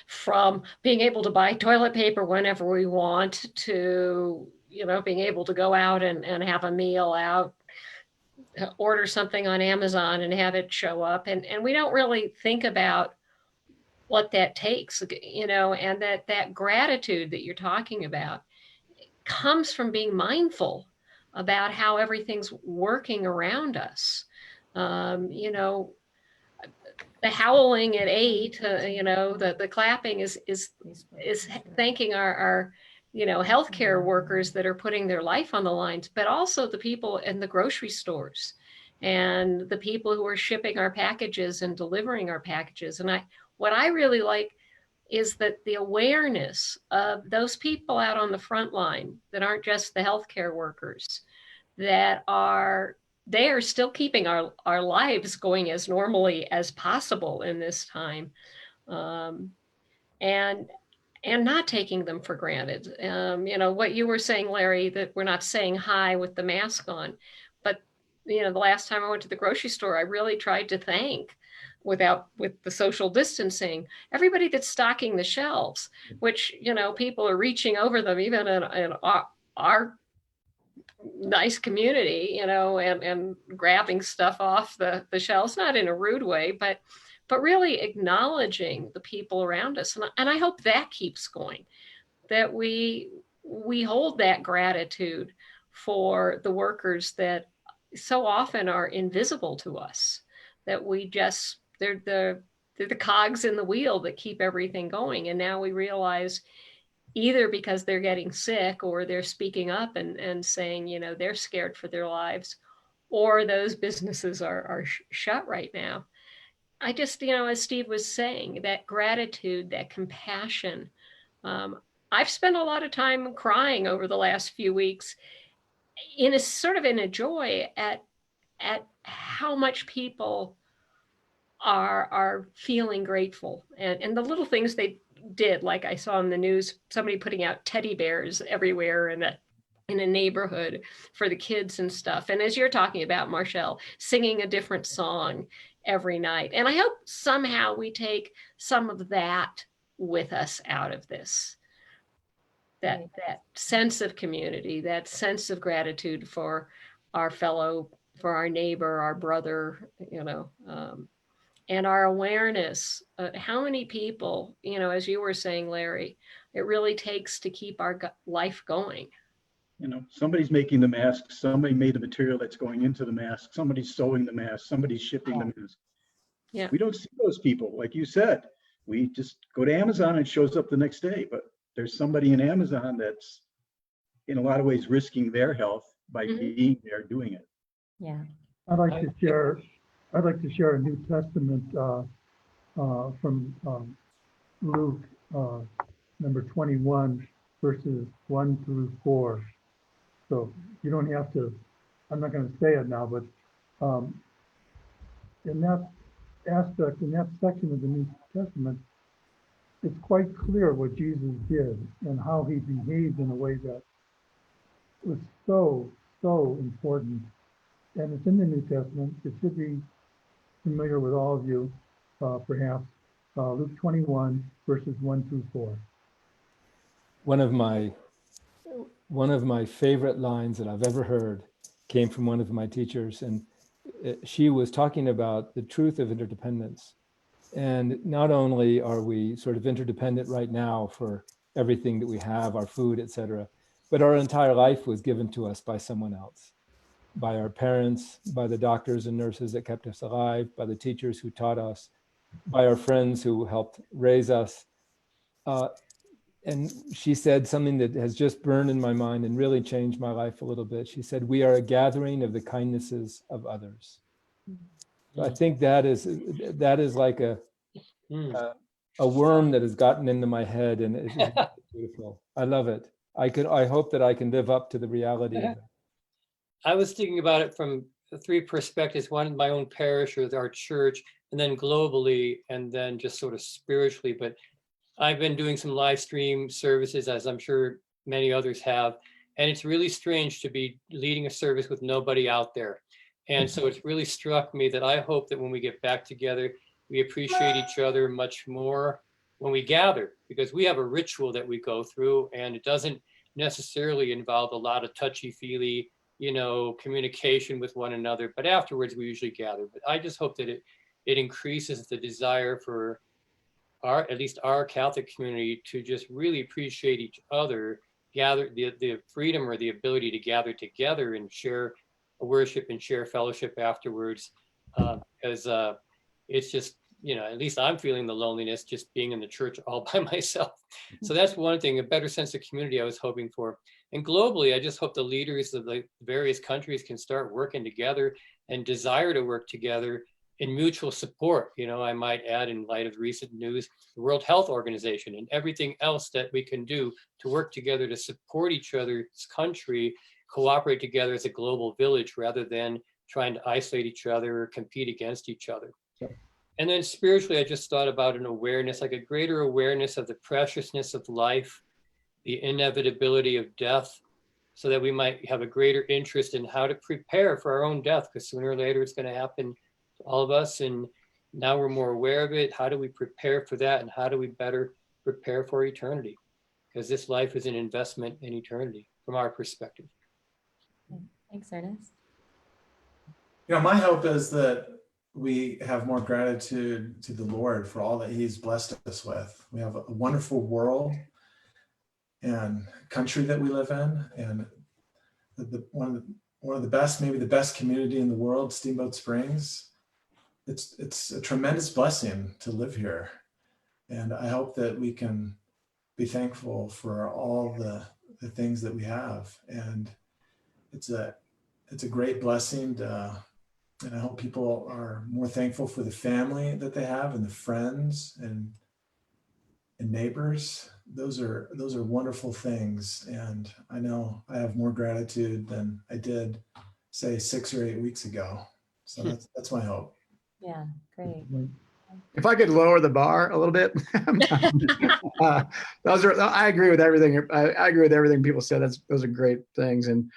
from being able to buy toilet paper whenever we want to, you know, being able to go out and have a meal out, order something on Amazon and have it show up. And we don't really think about what that takes, you know, and that gratitude that you're talking about comes from being mindful about how everything's working around us. You know, the howling at 8, you know, the clapping is thanking our you know, healthcare workers that are putting their life on the lines, but also the people in the grocery stores and the people who are shipping our packages and delivering our packages. And what I really like is that the awareness of those people out on the front line that aren't just the healthcare workers, that they are still keeping our lives going as normally as possible in this time. and not taking them for granted. You know, what you were saying, Larry, that we're not saying hi with the mask on, but you know, the last time I went to the grocery store, I really tried to thank, with the social distancing, everybody that's stocking the shelves, which, you know, people are reaching over them, even in our nice community, you know, and grabbing stuff off the shelves, not in a rude way, but really acknowledging the people around us. And I hope that keeps going, that we hold that gratitude for the workers that so often are invisible to us, that we just, they're the cogs in the wheel that keep everything going. And now we realize, either because they're getting sick or they're speaking up and saying, you know, they're scared for their lives, or those businesses are shut right now. I just, you know, as Steve was saying, that gratitude, that compassion. I've spent a lot of time crying over the last few weeks, in a sort of in a joy at how much people are feeling grateful, and the little things they did. Like I saw in the news, somebody putting out teddy bears everywhere in a neighborhood for the kids and stuff. And as you're talking about, Marshall, singing a different song every night. And I hope somehow we take some of that with us out of this. That sense of community, that sense of gratitude for our fellow, for our neighbor, our brother, you know, and our awareness. How many people, you know, as you were saying, Larry, it really takes to keep our life going. You know, somebody's making the mask, somebody made the material that's going into the mask, somebody's sewing the mask, somebody's shipping the mask. Yeah. We don't see those people, like you said. We just go to Amazon and it shows up the next day, but there's somebody in Amazon that's in a lot of ways risking their health by being there doing it. Yeah. I'd like to share a New Testament from Luke, number 21, verses 1 through 4. So you don't have to, I'm not going to say it now, but in that aspect, in that section of the New Testament, it's quite clear what Jesus did and how he behaved in a way that was so important. And it's in the New Testament. It should be familiar with all of you, perhaps. Luke 21, verses 1 through 4. One of my favorite lines that I've ever heard came from one of my teachers, and she was talking about the truth of interdependence. And not only are we sort of interdependent right now for everything that we have, our food, et cetera, but our entire life was given to us by someone else, by our parents, by the doctors and nurses that kept us alive, by the teachers who taught us, by our friends who helped raise us. And she said something that has just burned in my mind and really changed my life a little bit. She said, "We are a gathering of the kindnesses of others." So I think that is like a worm that has gotten into my head, and it's beautiful. I love it. I hope that I can live up to the reality of it. I was thinking about it from three perspectives: one in my own parish or our church, and then globally, and then just sort of spiritually. But I've been doing some live stream services, as I'm sure many others have, and it's really strange to be leading a service with nobody out there. And so it's really struck me that I hope that when we get back together, we appreciate each other much more when we gather, because we have a ritual that we go through, and it doesn't necessarily involve a lot of touchy-feely, you know, communication with one another, but afterwards we usually gather. But I just hope that it increases the desire for at least our Catholic community to just really appreciate each other, gather the freedom or the ability to gather together and share a worship and share fellowship afterwards, because it's just, you know, at least I'm feeling the loneliness just being in the church all by myself. So that's one thing, a better sense of community I was hoping for. And globally, I just hope the leaders of the various countries can start working together and desire to work together in mutual support. You know, I might add, in light of recent news, the World Health Organization and everything else that we can do to work together to support each other's country, cooperate together as a global village rather than trying to isolate each other or compete against each other. And then spiritually, I just thought about an awareness, like a greater awareness of the preciousness of life, the inevitability of death, so that we might have a greater interest in how to prepare for our own death, because sooner or later it's going to happen to all of us. And now we're more aware of it. How do we prepare for that? And how do we better prepare for eternity? Because this life is an investment in eternity from our perspective. Thanks, Ernest. My hope is that we have more gratitude to the Lord for all that He's blessed us with. We have a wonderful world and country that we live in, and one of the best, maybe the best community in the world, Steamboat Springs. It's a tremendous blessing to live here, and I hope that we can be thankful for all the things that we have. And it's a great blessing and I hope people are more thankful for the family that they have and the friends and neighbors. Those are wonderful things. And I know I have more gratitude than I did, say, 6 or 8 weeks ago. So that's my hope. Yeah, great. If I could lower the bar a little bit, I agree with everything. I agree with everything people said. Those are great things. And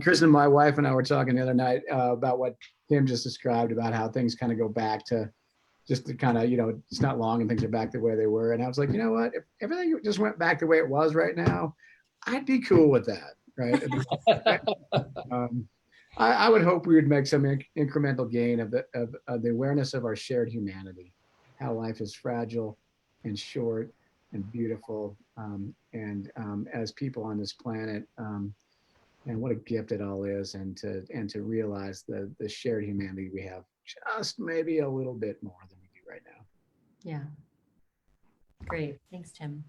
Kristen, my wife, and I were talking the other night about what Tim just described, about how things kind of go back to just to kind of, it's not long and things are back the way they were. And I was like, you know what? If everything just went back the way it was right now, I'd be cool with that, right? I would hope we would make some incremental gain of the awareness of our shared humanity, how life is fragile and short and beautiful, and as people on this planet, and what a gift it all is, and to realize the shared humanity we have, just maybe a little bit more than we do right now. Yeah. Great. Thanks, Tim.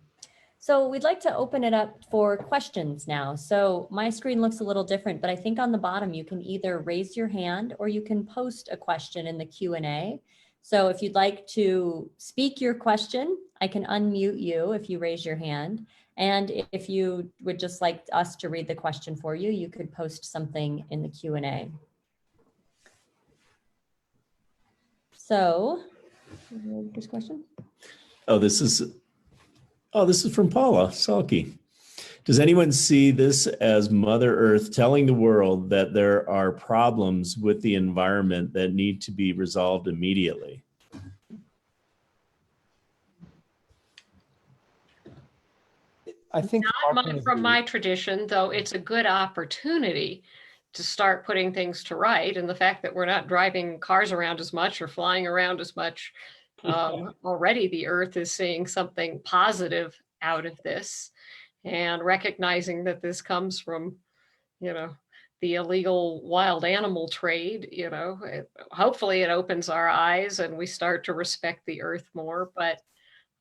So we'd like to open it up for questions now. So my screen looks a little different, but I think on the bottom you can either raise your hand or you can post a question in the Q&A. So if you'd like to speak your question, I can unmute you if you raise your hand. And if you would just like us to read the question for you, you could post something in the Q&A. So, first question. This is from Paula Salke. Does anyone see this as Mother Earth telling the world that there are problems with the environment that need to be resolved immediately? I think From my tradition, though, it's a good opportunity to start putting things to right. And the fact that we're not driving cars around as much or flying around as much, already the earth is seeing something positive out of this, and recognizing that this comes from, the illegal wild animal trade, hopefully it opens our eyes and we start to respect the earth more. But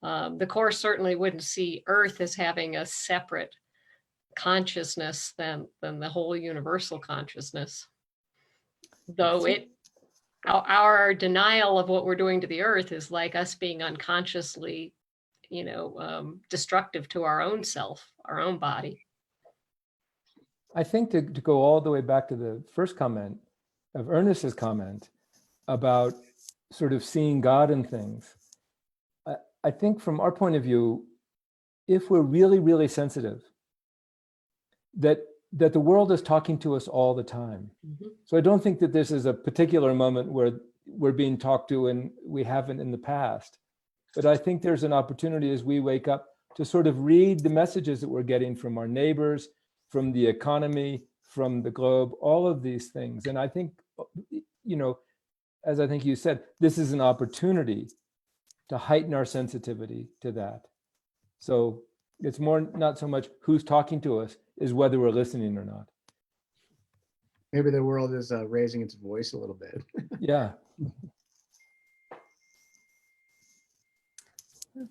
the Course certainly wouldn't see earth as having a separate consciousness than the whole universal consciousness. Though our denial of what we're doing to the earth is like us being unconsciously, destructive to our own self, our own body. I think to go all the way back to the first comment of Ernest's comment about sort of seeing God in things, I think from our point of view, if we're really, really sensitive, that the world is talking to us all the time. Mm-hmm. So I don't think that this is a particular moment where we're being talked to and we haven't in the past. But I think there's an opportunity as we wake up to sort of read the messages that we're getting from our neighbors, from the economy, from the globe, all of these things. And I think, as I think you said, this is an opportunity to heighten our sensitivity to that. So it's more not so much who's talking to us, is whether we're listening or not. Maybe the world is raising its voice a little bit. Yeah.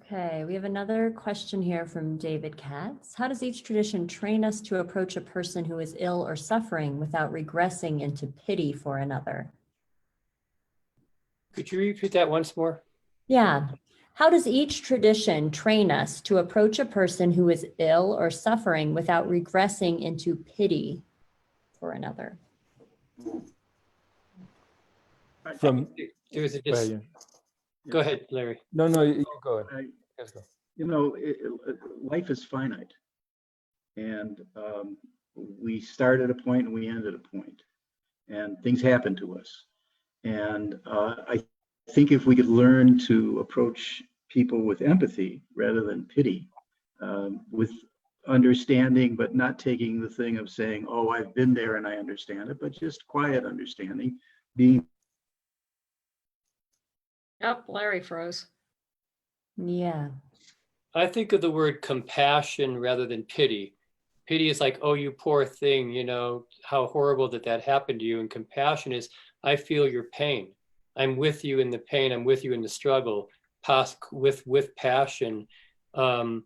Okay, we have another question here from David Katz. How does each tradition train us to approach a person who is ill or suffering without regressing into pity for another? Could you repeat that once more? Yeah. How does each tradition train us to approach a person who is ill or suffering without regressing into pity for another? From There was a Go ahead, Larry. No, you go ahead. I- Yes, go. You know, life is finite. And we start at a point and we end at a point. And things happen to us. And I think if we could learn to approach people with empathy rather than pity, with understanding, but not taking the thing of saying, oh, I've been there and I understand it, but just quiet understanding, being. Yep, Larry froze. Yeah. I think of the word compassion rather than pity. Pity is like, oh, you poor thing, you know, how horrible that that happened to you. And compassion is, I feel your pain. I'm with you in the pain. I'm with you in the struggle, with passion. And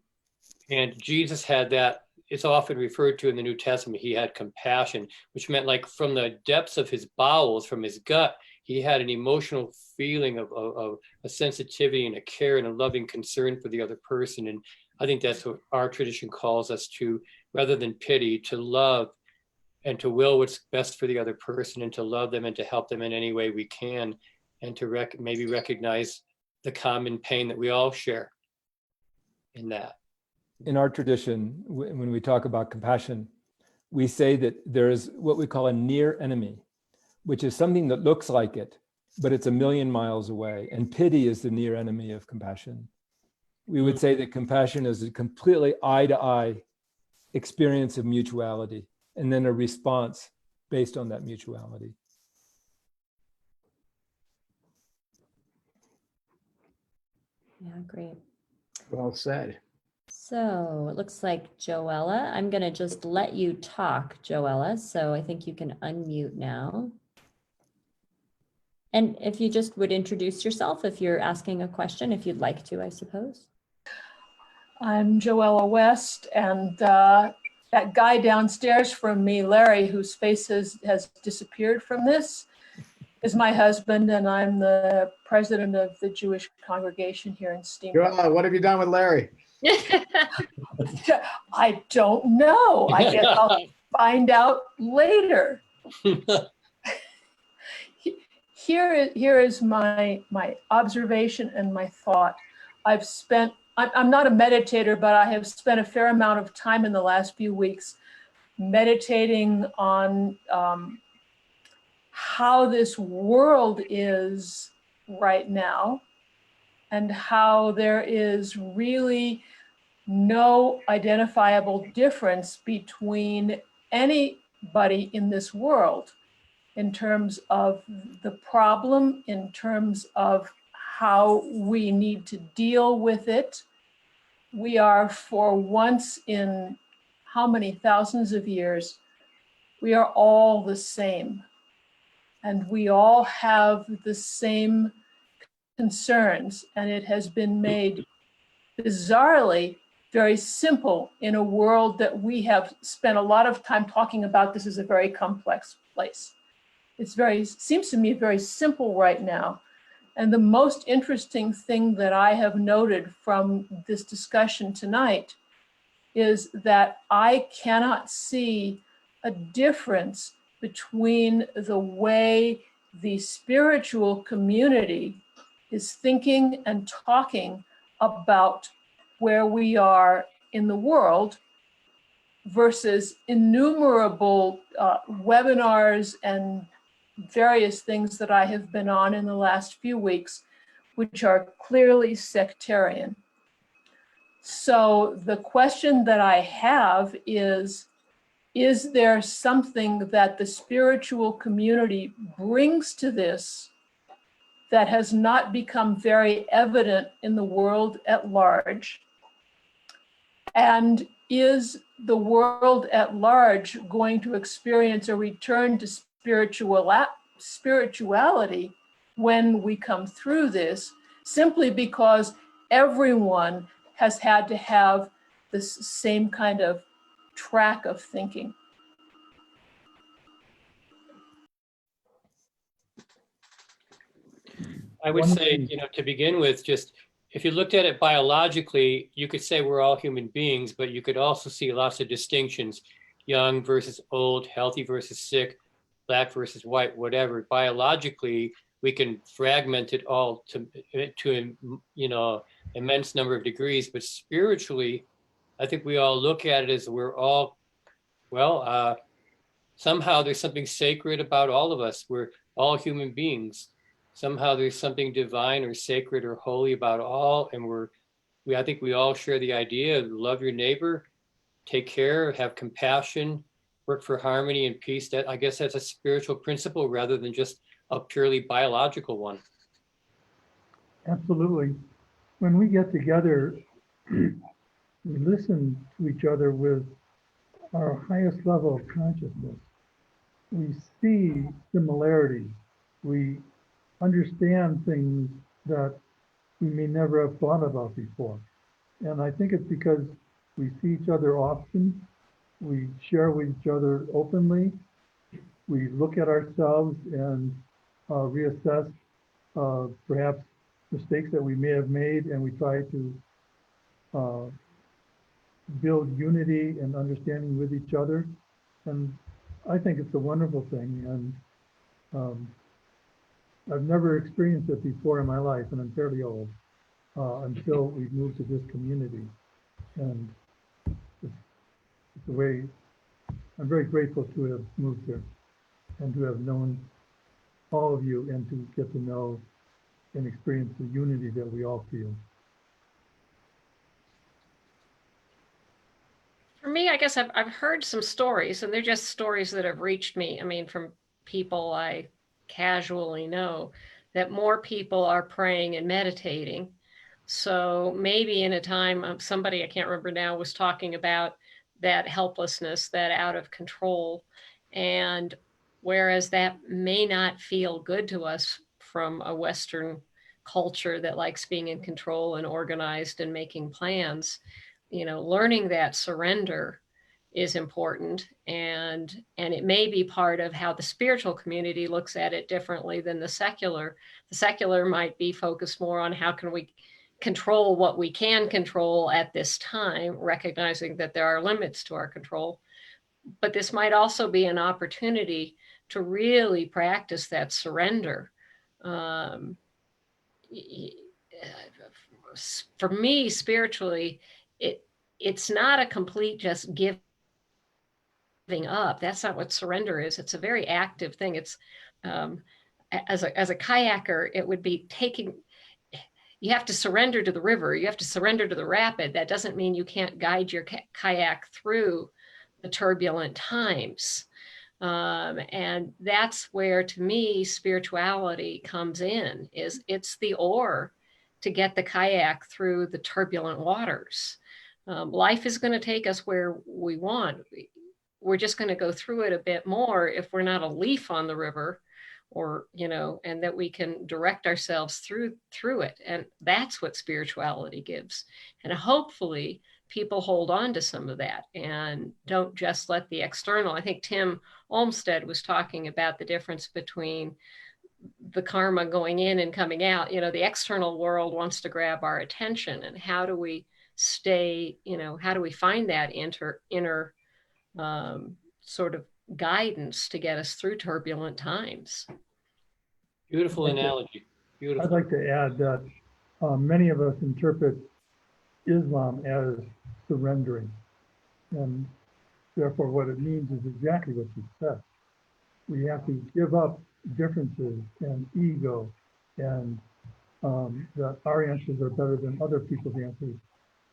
Jesus had that. It's often referred to in the New Testament. He had compassion, which meant like from the depths of his bowels, from his gut, he had an emotional feeling of a sensitivity and a care and a loving concern for the other person. And I think that's what our tradition calls us to, rather than pity, to love and to will what's best for the other person, and to love them and to help them in any way we can, and to maybe recognize the common pain that we all share in that. In our tradition, when we talk about compassion, we say that there is what we call a near enemy, which is something that looks like it, but it's a million miles away. And pity is the near enemy of compassion. We would say that compassion is a completely eye-to-eye experience of mutuality, and then a response based on that mutuality. Yeah, great. Well said. So it looks like Joella, I'm going to just let you talk, Joella. So I think you can unmute now. And if you just would introduce yourself, if you're asking a question, if you'd like to, I suppose. I'm Joella West, and that guy downstairs from me, Larry, whose face has disappeared from this, is my husband, and I'm the president of the Jewish congregation here in Steamboat. Joella, what have you done with Larry? I don't know. I guess I'll find out later. Here is my observation and my thought. I'm not a meditator, but I have spent a fair amount of time in the last few weeks meditating on how this world is right now, and how there is really no identifiable difference between anybody in this world in terms of the problem, in terms of how we need to deal with it. We are, for once in how many thousands of years, we are all the same. And we all have the same concerns. And it has been made bizarrely very simple in a world that we have spent a lot of time talking about. This is a very complex place. Seems to me very simple right now. And the most interesting thing that I have noted from this discussion tonight is that I cannot see a difference between the way the spiritual community is thinking and talking about where we are in the world versus innumerable webinars and various things that I have been on in the last few weeks, which are clearly sectarian. So the question that I have is there something that the spiritual community brings to this that has not become very evident in the world at large? And is the world at large going to experience a return to spirituality when we come through this, simply because everyone has had to have this same kind of track of thinking? I would say, you know, to begin with, just if you looked at it biologically, you could say we're all human beings, but you could also see lots of distinctions: young versus old, healthy versus sick, black versus white, whatever. Biologically, we can fragment it all to immense number of degrees. But spiritually, I think we all look at it as we're all, well, somehow there's something sacred about all of us. We're all human beings. Somehow there's something divine or sacred or holy about all, and I think we all share the idea of love your neighbor, take care, have compassion, work for harmony and peace. That, I guess, that's a spiritual principle rather than just a purely biological one. Absolutely. When we get together, we listen to each other with our highest level of consciousness. We see similarities. We understand things that we may never have thought about before. And I think it's because we see each other often, we share with each other openly, we look at ourselves and reassess perhaps mistakes that we may have made, and we try to build unity and understanding with each other. And I think it's a wonderful thing. And I've never experienced it before in my life, and I'm fairly old, until we moved to this community. And it's a way, I'm very grateful to have moved here and to have known all of you and to get to know and experience the unity that we all feel. For me, I guess I've heard some stories, and they're just stories that have reached me. I mean, from people I casually know, that more people are praying and meditating. So maybe in a time, somebody, I can't remember now, was talking about that helplessness, that out of control. And whereas that may not feel good to us from a Western culture that likes being in control and organized and making plans, learning that surrender is important, and it may be part of how the spiritual community looks at it differently than the secular. The secular might be focused more on how can we control what we can control at this time, recognizing that there are limits to our control. But this might also be an opportunity to really practice that surrender. For me, spiritually, it's not a complete just giving up. That's not what surrender is. It's a very active thing. It's as a kayaker, it would be you have to surrender to the river. You have to surrender to the rapid. That doesn't mean you can't guide your kayak through the turbulent times. And that's where, to me, spirituality comes in, it's the oar to get the kayak through the turbulent waters. Life is going to take us where we want. We're just going to go through it a bit more if we're not a leaf on the river, or, and that we can direct ourselves through it. And that's what spirituality gives. And hopefully people hold on to some of that and don't just let the external. I think Tim Olmsted was talking about the difference between the karma going in and coming out. The external world wants to grab our attention, and how do we stay, how do we find that inner sort of guidance to get us through turbulent times? Beautiful analogy. Beautiful. I'd like to add that many of us interpret Islam as surrendering. And therefore, what it means is exactly what you said. We have to give up differences and ego, and that our answers are better than other people's answers,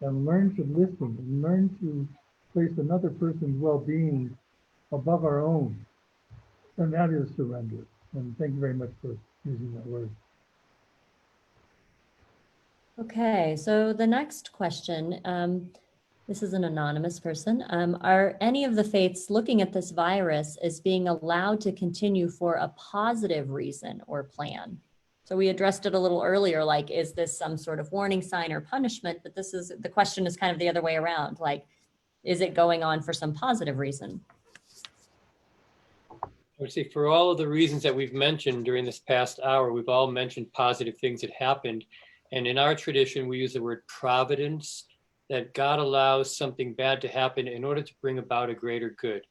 and learn to listen and learn to place another person's well-being above our own. And that is surrender. And thank you very much for using that word. Okay, so the next question, this is an anonymous person. Are any of the faiths looking at this virus as being allowed to continue for a positive reason or plan? So we addressed it a little earlier, like, is this some sort of warning sign or punishment? But the question is kind of the other way around. Like, is it going on for some positive reason? I would say for all of the reasons that we've mentioned during this past hour, we've all mentioned positive things that happened. And in our tradition, we use the word providence, that God allows something bad to happen in order to bring about a greater good.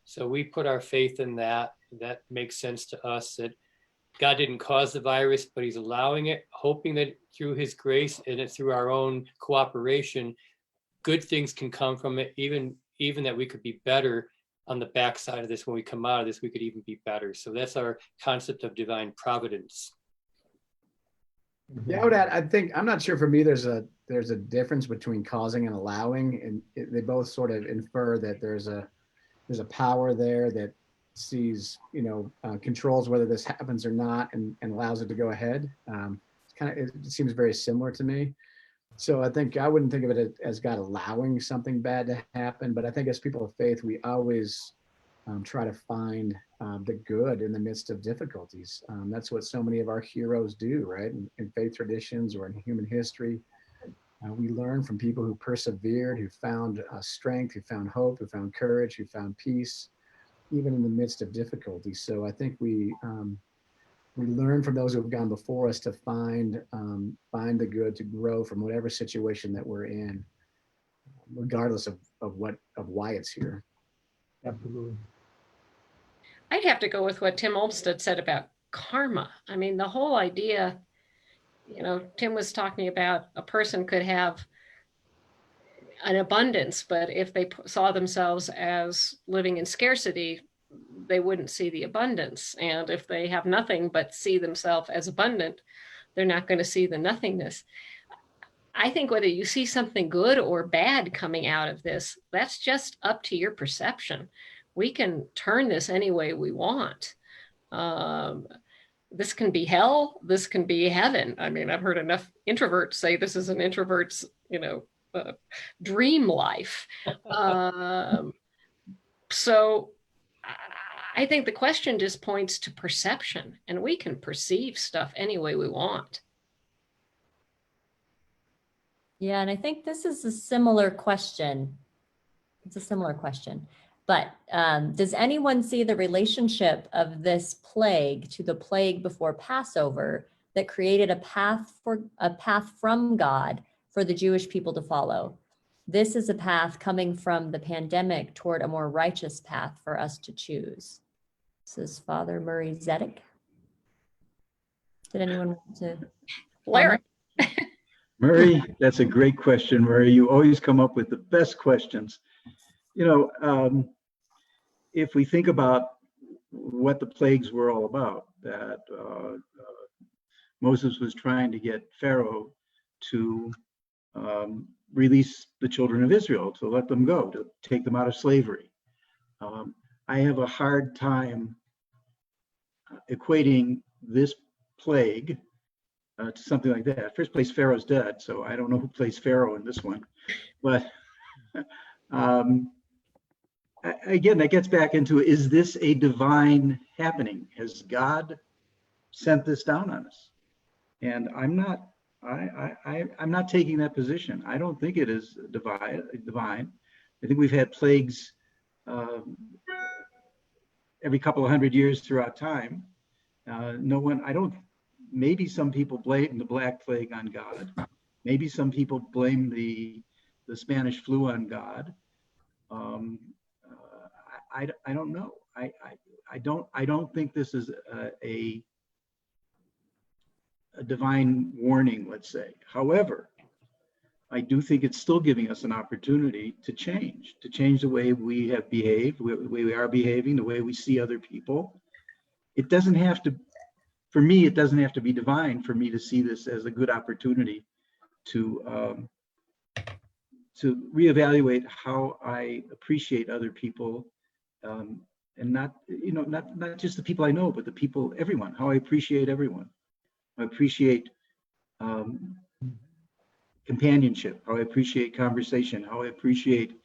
So we put our faith in that. That makes sense to us, that God didn't cause the virus, but he's allowing it, hoping that through his grace and through our own cooperation, good things can come from it, even that we could be better on the backside of this. When we come out of this, we could even be better. So that's our concept of divine providence. Yeah, I would add, I think, I'm not sure, for me, there's a difference between causing and allowing, and they both sort of infer that there's a power there that sees, controls whether this happens or not, and allows it to go ahead. It seems very similar to me. So I think I wouldn't think of it as God allowing something bad to happen, but I think as people of faith, we always try to find the good in the midst of difficulties. That's what so many of our heroes do, right? In faith traditions or in human history, we learn from people who persevered, who found strength, who found hope, who found courage, who found peace, even in the midst of difficulty. So I think we learn from those who have gone before us to find the good, to grow from whatever situation that we're in, regardless of why it's here. Absolutely. I'd have to go with what Tim Olmsted said about karma. I mean, the whole idea, Tim was talking about a person could have an abundance, but if they saw themselves as living in scarcity, they wouldn't see the abundance. And if they have nothing but see themselves as abundant, they're not going to see the nothingness. I think whether you see something good or bad coming out of this, that's just up to your perception. We can turn this any way we want. This can be hell. This can be heaven. I mean, I've heard enough introverts say this is an introvert's, dream life. So I think the question just points to perception, and we can perceive stuff any way we want. Yeah, and I think this is a similar question. It's a similar question. But does anyone see the relationship of this plague to the plague before Passover that created a path from God for the Jewish people to follow? This is a path coming from the pandemic toward a more righteous path for us to choose. This is Father Murray Zedek. Did anyone want to? Larry. Murray, that's a great question, Murray. You always come up with the best questions. If we think about what the plagues were all about, that Moses was trying to get Pharaoh to release the children of Israel, to let them go, to take them out of slavery. I have a hard time equating this plague to something like that. First place, Pharaoh's dead, so I don't know who plays Pharaoh in this one. But again, that gets back into, is this a divine happening? Has God sent this down on us? And I'm not taking that position. I don't think it is divine. I think we've had plagues every couple of hundred years throughout time. Maybe some people blame the Black Plague on God. Maybe some people blame the Spanish flu on God. I don't know. I don't think this is a divine warning, let's say. However, I do think it's still giving us an opportunity to change the way we have behaved, the way we are behaving, the way we see other people. It doesn't have to, for me, it doesn't have to be divine for me to see this as a good opportunity to reevaluate how I appreciate other people, and not just the people I know, but the people, everyone, how I appreciate everyone. I appreciate companionship, how I appreciate conversation, how I appreciate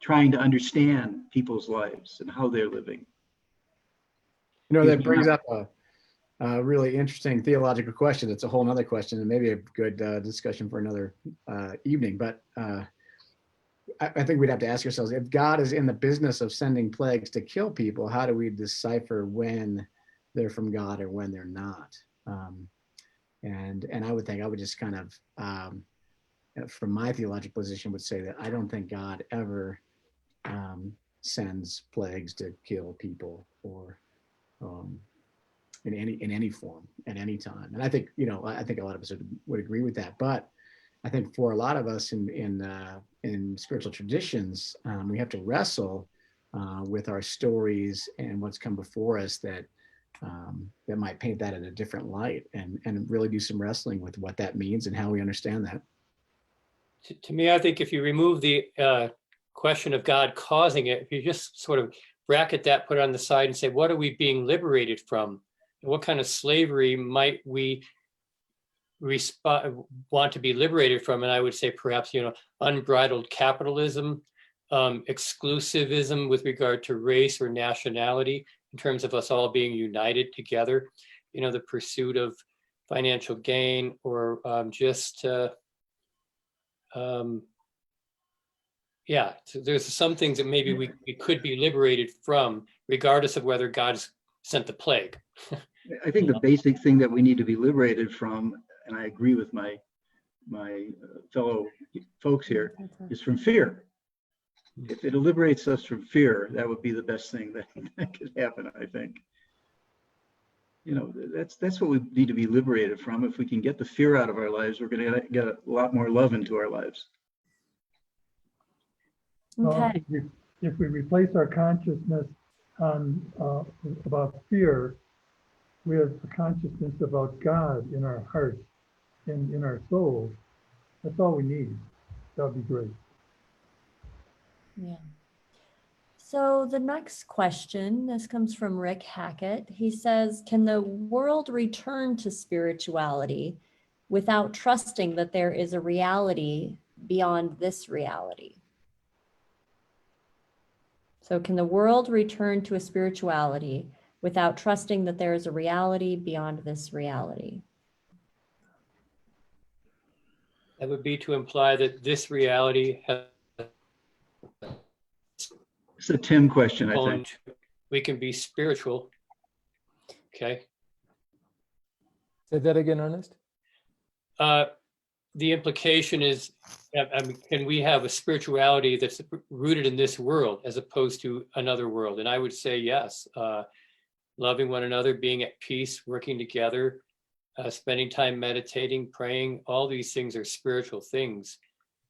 trying to understand people's lives and how they're living. That brings up a really interesting theological question. It's a whole nother question, and maybe a good discussion for another evening. But I think we'd have to ask ourselves, if God is in the business of sending plagues to kill people, how do we decipher when they're from God or when they're not? And I would just kind of, from my theological position, would say that I don't think God ever sends plagues to kill people or in any form at any time. And I think, I think a lot of us would agree with that. But I think for a lot of us in spiritual traditions, we have to wrestle with our stories and what's come before us that might paint that in a different light, and really do some wrestling with what that means and how we understand that. To me, I think if you remove the question of God causing it, if you just sort of bracket that, put it on the side and say, what are we being liberated from? What kind of slavery might we want to be liberated from? And I would say perhaps, unbridled capitalism, exclusivism with regard to race or nationality, in terms of us all being united together, the pursuit of financial gain, or so there's some things that maybe we could be liberated from, regardless of whether God's sent the plague. I think the basic thing that we need to be liberated from, and I agree with my fellow folks here, is from fear. If it liberates us from fear, that would be the best thing that could happen, I think. That's what we need to be liberated from. If we can get the fear out of our lives, we're going to get a lot more love into our lives. Okay. If we replace our consciousness on about fear with a consciousness about God in our hearts and in our souls, that's all we need. That would be great. Yeah. So the next question, this comes from Rick Hackett. He says, can the world return to spirituality without trusting that there is a reality beyond this reality? So can the world return to a spirituality without trusting that there is a reality beyond this reality? That would be to imply that this reality has It's a Tim question, I think. We can be spiritual. Okay. Say that again, Ernest. The implication is, can we have a spirituality that's rooted in this world as opposed to another world? And I would say yes. Loving one another, being at peace, working together, spending time meditating, praying, all these things are spiritual things.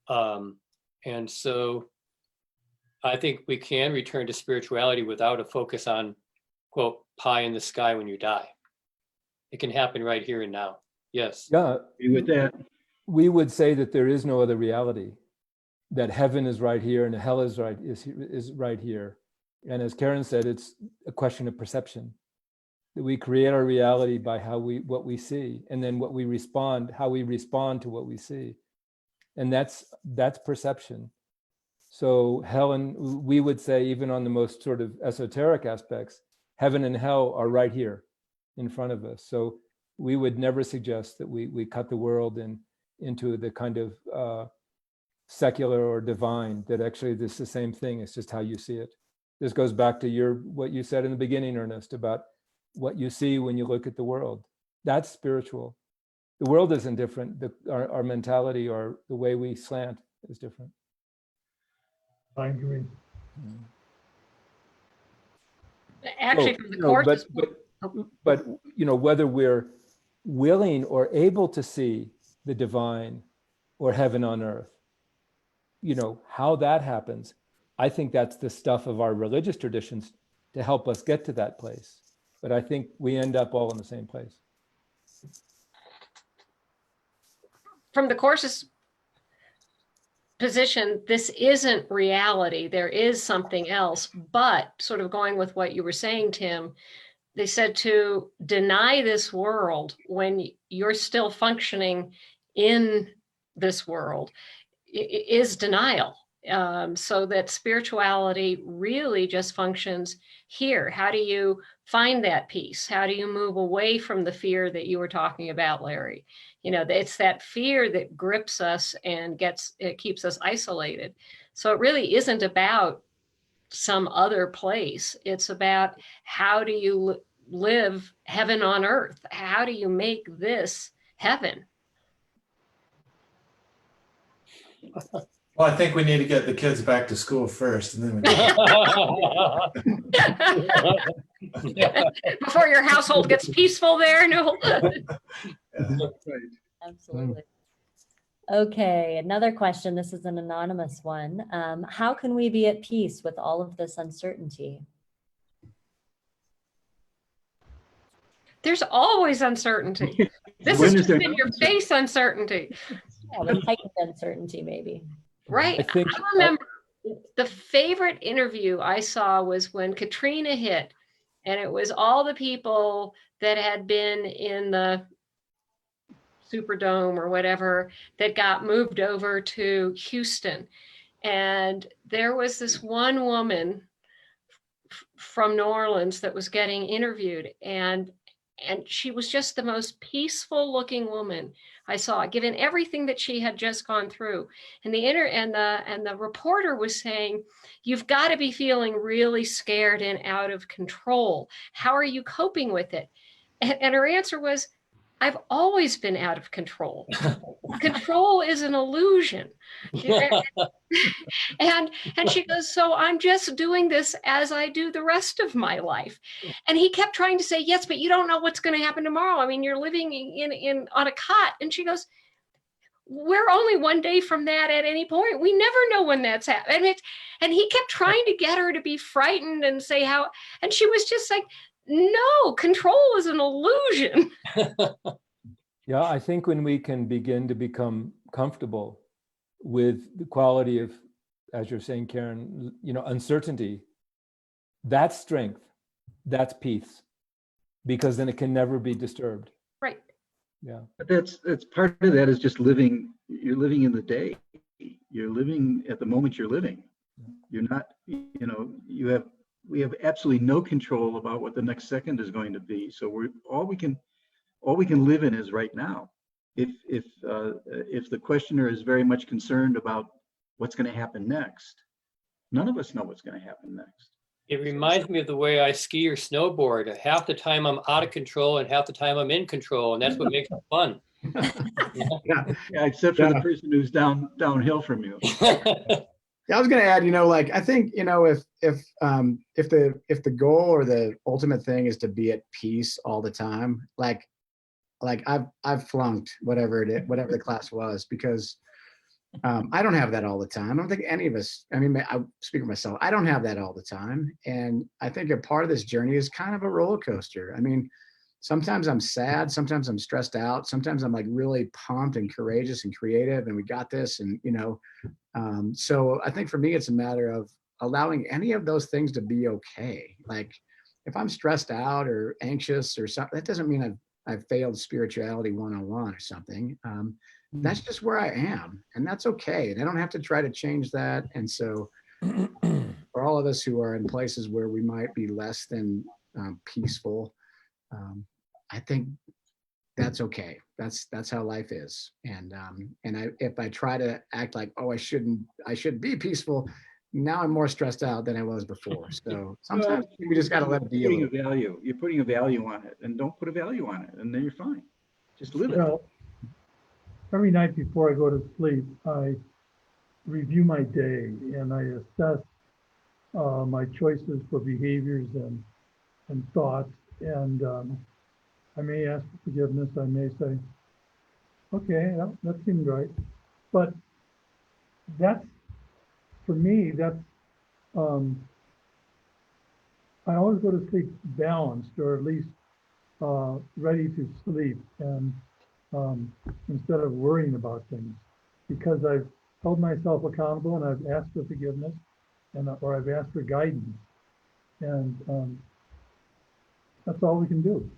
And so I think we can return to spirituality without a focus on, quote, pie in the sky when you die. It can happen right here and now. Yes. Yeah. With that, We would say that there is no other reality, that heaven is right here and hell is right here. And as Karen said, it's a question of perception. That we create our reality by what we see, and then how we respond to what we see. And that's perception. So we would say, even on the most sort of esoteric aspects, heaven and hell are right here in front of us. So we would never suggest that we cut the world into the kind of secular or divine, that actually this is the same thing. It's just how you see it. This goes back to what you said in the beginning, Ernest, about what you see when you look at the world. That's spiritual. The world isn't different. Our mentality or the way we slant is different. I agree. Actually, from the course. But whether we're willing or able to see the divine or heaven on earth, how that happens, I think that's the stuff of our religious traditions to help us get to that place. But I think we end up all in the same place. From the course's position, this isn't reality. There is something else. But sort of going with what you were saying, Tim, they said to deny this world when you're still functioning in this world is denial. So that spirituality really just functions here. How do you find that peace? How do you move away from the fear that you were talking about, Larry? It's that fear that grips us and it keeps us isolated. So it really isn't about some other place. It's about how do you live heaven on earth? How do you make this heaven? Well, I think we need to get the kids back to school first, and then we Before your household gets peaceful there, no. Absolutely. Okay, another question. This is an anonymous one. How can we be at peace with all of this uncertainty? There's always uncertainty. This When is is just there in no your face uncertainty, Yeah, with heightened uncertainty, maybe. right? I think I remember the favorite interview I saw was when Katrina hit, and it was all the people that had been in the Superdome or whatever that got moved over to Houston. And there was this one woman from New Orleans that was getting interviewed, and she was just the most peaceful looking woman I saw, given everything that she had just gone through. And the reporter was saying, "You've got to be feeling really scared and out of control. How are you coping with it?" And her answer was, "I've always been out of control. Control is an illusion." And she goes, "So I'm just doing this as I do the rest of my life." And he kept trying to say, "Yes, but you don't know what's going to happen tomorrow. I mean, you're living in on a cot." And she goes, "We're only one day from that at any point. We never know when that's happening." And he kept trying to get her to be frightened and say how, and she was just like, "No, control is an illusion." Yeah, I think when we can begin to become comfortable with the quality of, as you're saying, Karen, uncertainty, that's strength, that's peace, because then it can never be disturbed. Right. Yeah. But that's part of that is just living. You're living in the day. You're living at the moment you're living. You're not, we have absolutely no control about what the next second is going to be. So all we can live in is right now. If the questioner is very much concerned about what's going to happen next, none of us know what's going to happen next. It reminds me of the way I ski or snowboard. Half the time I'm out of control and half the time I'm in control, and that's what makes it fun. Yeah, except for the person who's downhill from you. Yeah, I was going to add, I think, if the goal or the ultimate thing is to be at peace all the time, like I've flunked whatever the class was, because I don't have that all the time. I don't think any of us, I mean, I speak for myself, I don't have that all the time. And I think a part of this journey is kind of a roller coaster. I mean, sometimes I'm sad, sometimes I'm stressed out, sometimes I'm like really pumped and courageous and creative, and we got this. And, so I think for me, it's a matter of allowing any of those things to be okay. Like if I'm stressed out or anxious or something, that doesn't mean I've failed spirituality 101 or something. That's just where I am, and that's okay. And I don't have to try to change that. And so for all of us who are in places where we might be less than peaceful, I think that's okay. That's how life is. And if I try to act like, oh, I shouldn't be peaceful, now I'm more stressed out than I was before. So sometimes we just got to let it be. You're putting a value on it, and don't put a value on it, and then you're fine. Just live it. Every night before I go to sleep, I review my day and I assess my choices for behaviors and thoughts. And I may ask for forgiveness. I may say, okay, that seemed right. But that's, for me, that's, I always go to sleep balanced, or at least ready to sleep, and instead of worrying about things, because I've held myself accountable and I've asked for forgiveness, or I've asked for guidance, and that's all we can do.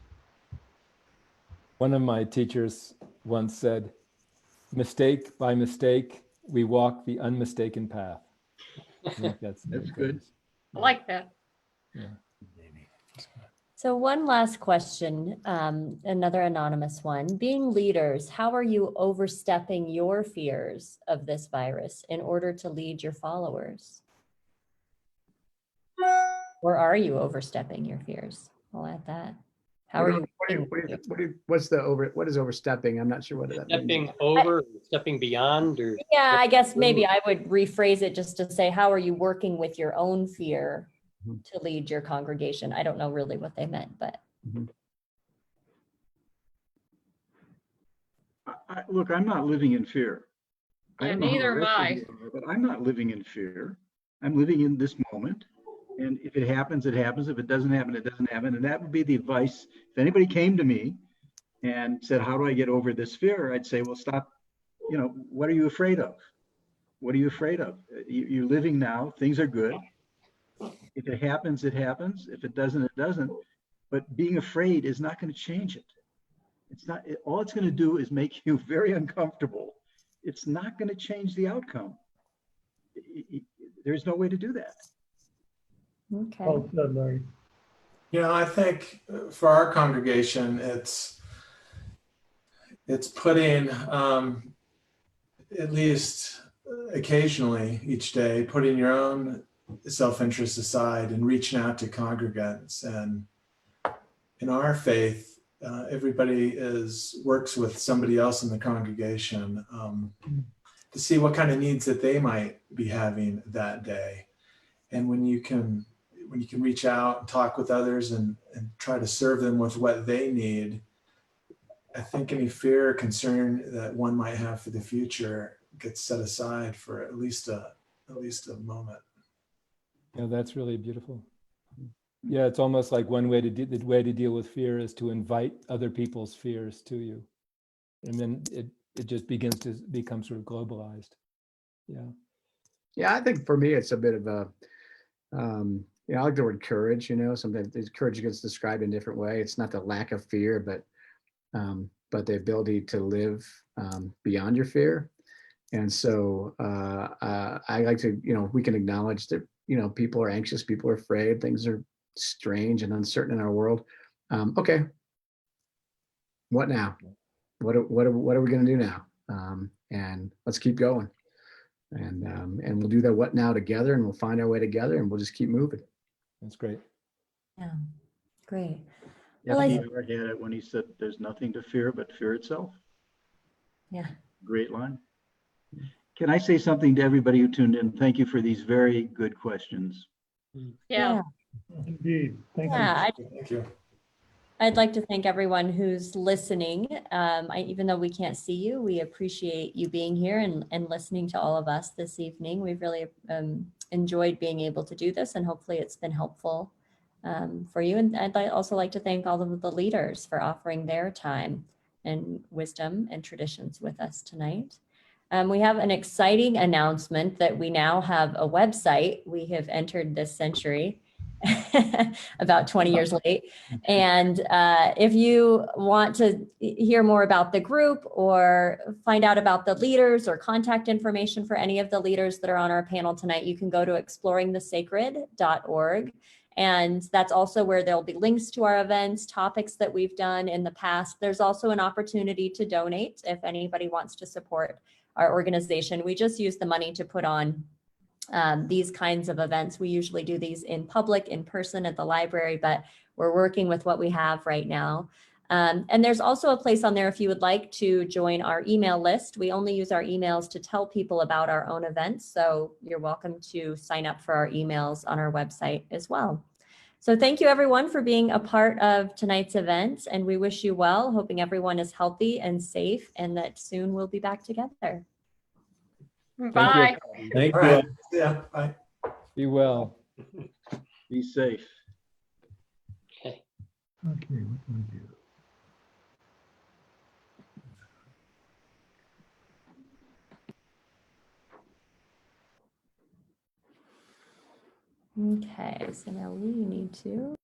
One of my teachers once said, "Mistake by mistake, we walk the unmistaken path." I think that's good. I like that. Yeah. So one last question, another anonymous one. Being leaders, how are you overstepping your fears of this virus in order to lead your followers? Or are you overstepping your fears? I'll add that. How are you? what is overstepping? I'm not sure what that means. Stepping over, stepping beyond, or Yeah, I guess maybe I would rephrase it just to say, how are you working with your own fear Mhm. to lead your congregation? I don't know really what they meant, but Mhm. Look, I'm not living in fear. I Yeah, don't know how the neither am rest of I. you are, but I'm not living in fear. I'm living in this moment. And if it happens, it happens. If it doesn't happen, it doesn't happen. And that would be the advice. If anybody came to me and said, how do I get over this fear? I'd say, well, stop. What are you afraid of? What are you afraid of? You're living now. Things are good. If it happens, it happens. If it doesn't, it doesn't. But being afraid is not going to change it. It's not, all it's going to do is make you very uncomfortable. It's not going to change the outcome. There's no way to do that. okay. Well said, Larry. I think for our congregation, it's putting at least occasionally each day, putting your own self-interest aside and reaching out to congregants. And in our faith, everybody works with somebody else in the congregation to see what kind of needs that they might be having that day. And when you can reach out and talk with others and try to serve them with what they need, I think any fear or concern that one might have for the future gets set aside for at least a moment. Yeah, that's really beautiful. Yeah, it's almost like one way to the way to deal with fear is to invite other people's fears to you, and then it just begins to become sort of globalized. Yeah. Yeah, I think for me, it's a bit of a, I like the word courage, sometimes courage gets described in a different way. It's not the lack of fear, but the ability to live beyond your fear. And so I like to, we can acknowledge that, people are anxious, people are afraid, things are strange and uncertain in our world. Okay, what now? What are we going to do now? And let's keep going. And we'll do that what now together, and we'll find our way together, and we'll just keep moving. That's great. Yeah, great. Yeah, Well, I- Peter had it when he said, there's nothing to fear but fear itself. Yeah. Great line. Can I say something to everybody who tuned in? Thank you for these very good questions. Yeah. Indeed. Thank Yeah, you. Thank you. I'd like to thank everyone who's listening. Even though we can't see you, we appreciate you being here and listening to all of us this evening. We've really enjoyed being able to do this, and hopefully it's been helpful for you. And I'd also like to thank all of the leaders for offering their time and wisdom and traditions with us tonight. We have an exciting announcement that we now have a website. We have entered this century. About 20 years late. And if you want to hear more about the group or find out about the leaders or contact information for any of the leaders that are on our panel tonight, you can go to exploringthesacred.org. And that's also where there'll be links to our events, topics that we've done in the past. There's also an opportunity to donate if anybody wants to support our organization. We just use the money to put on these kinds of events. We usually do these in public, in person at the library, but we're working with what we have right now. And there's also a place on there if you would like to join our email list. We only use our emails to tell people about our own events. So you're welcome to sign up for our emails on our website as well. So thank you everyone for being a part of tonight's event, and we wish you well, hoping everyone is healthy and safe and that soon we'll be back together. Bye. Thank All you. right. Yeah. Bye. Be well. Be safe. Okay, what can we do? Okay, so now we need to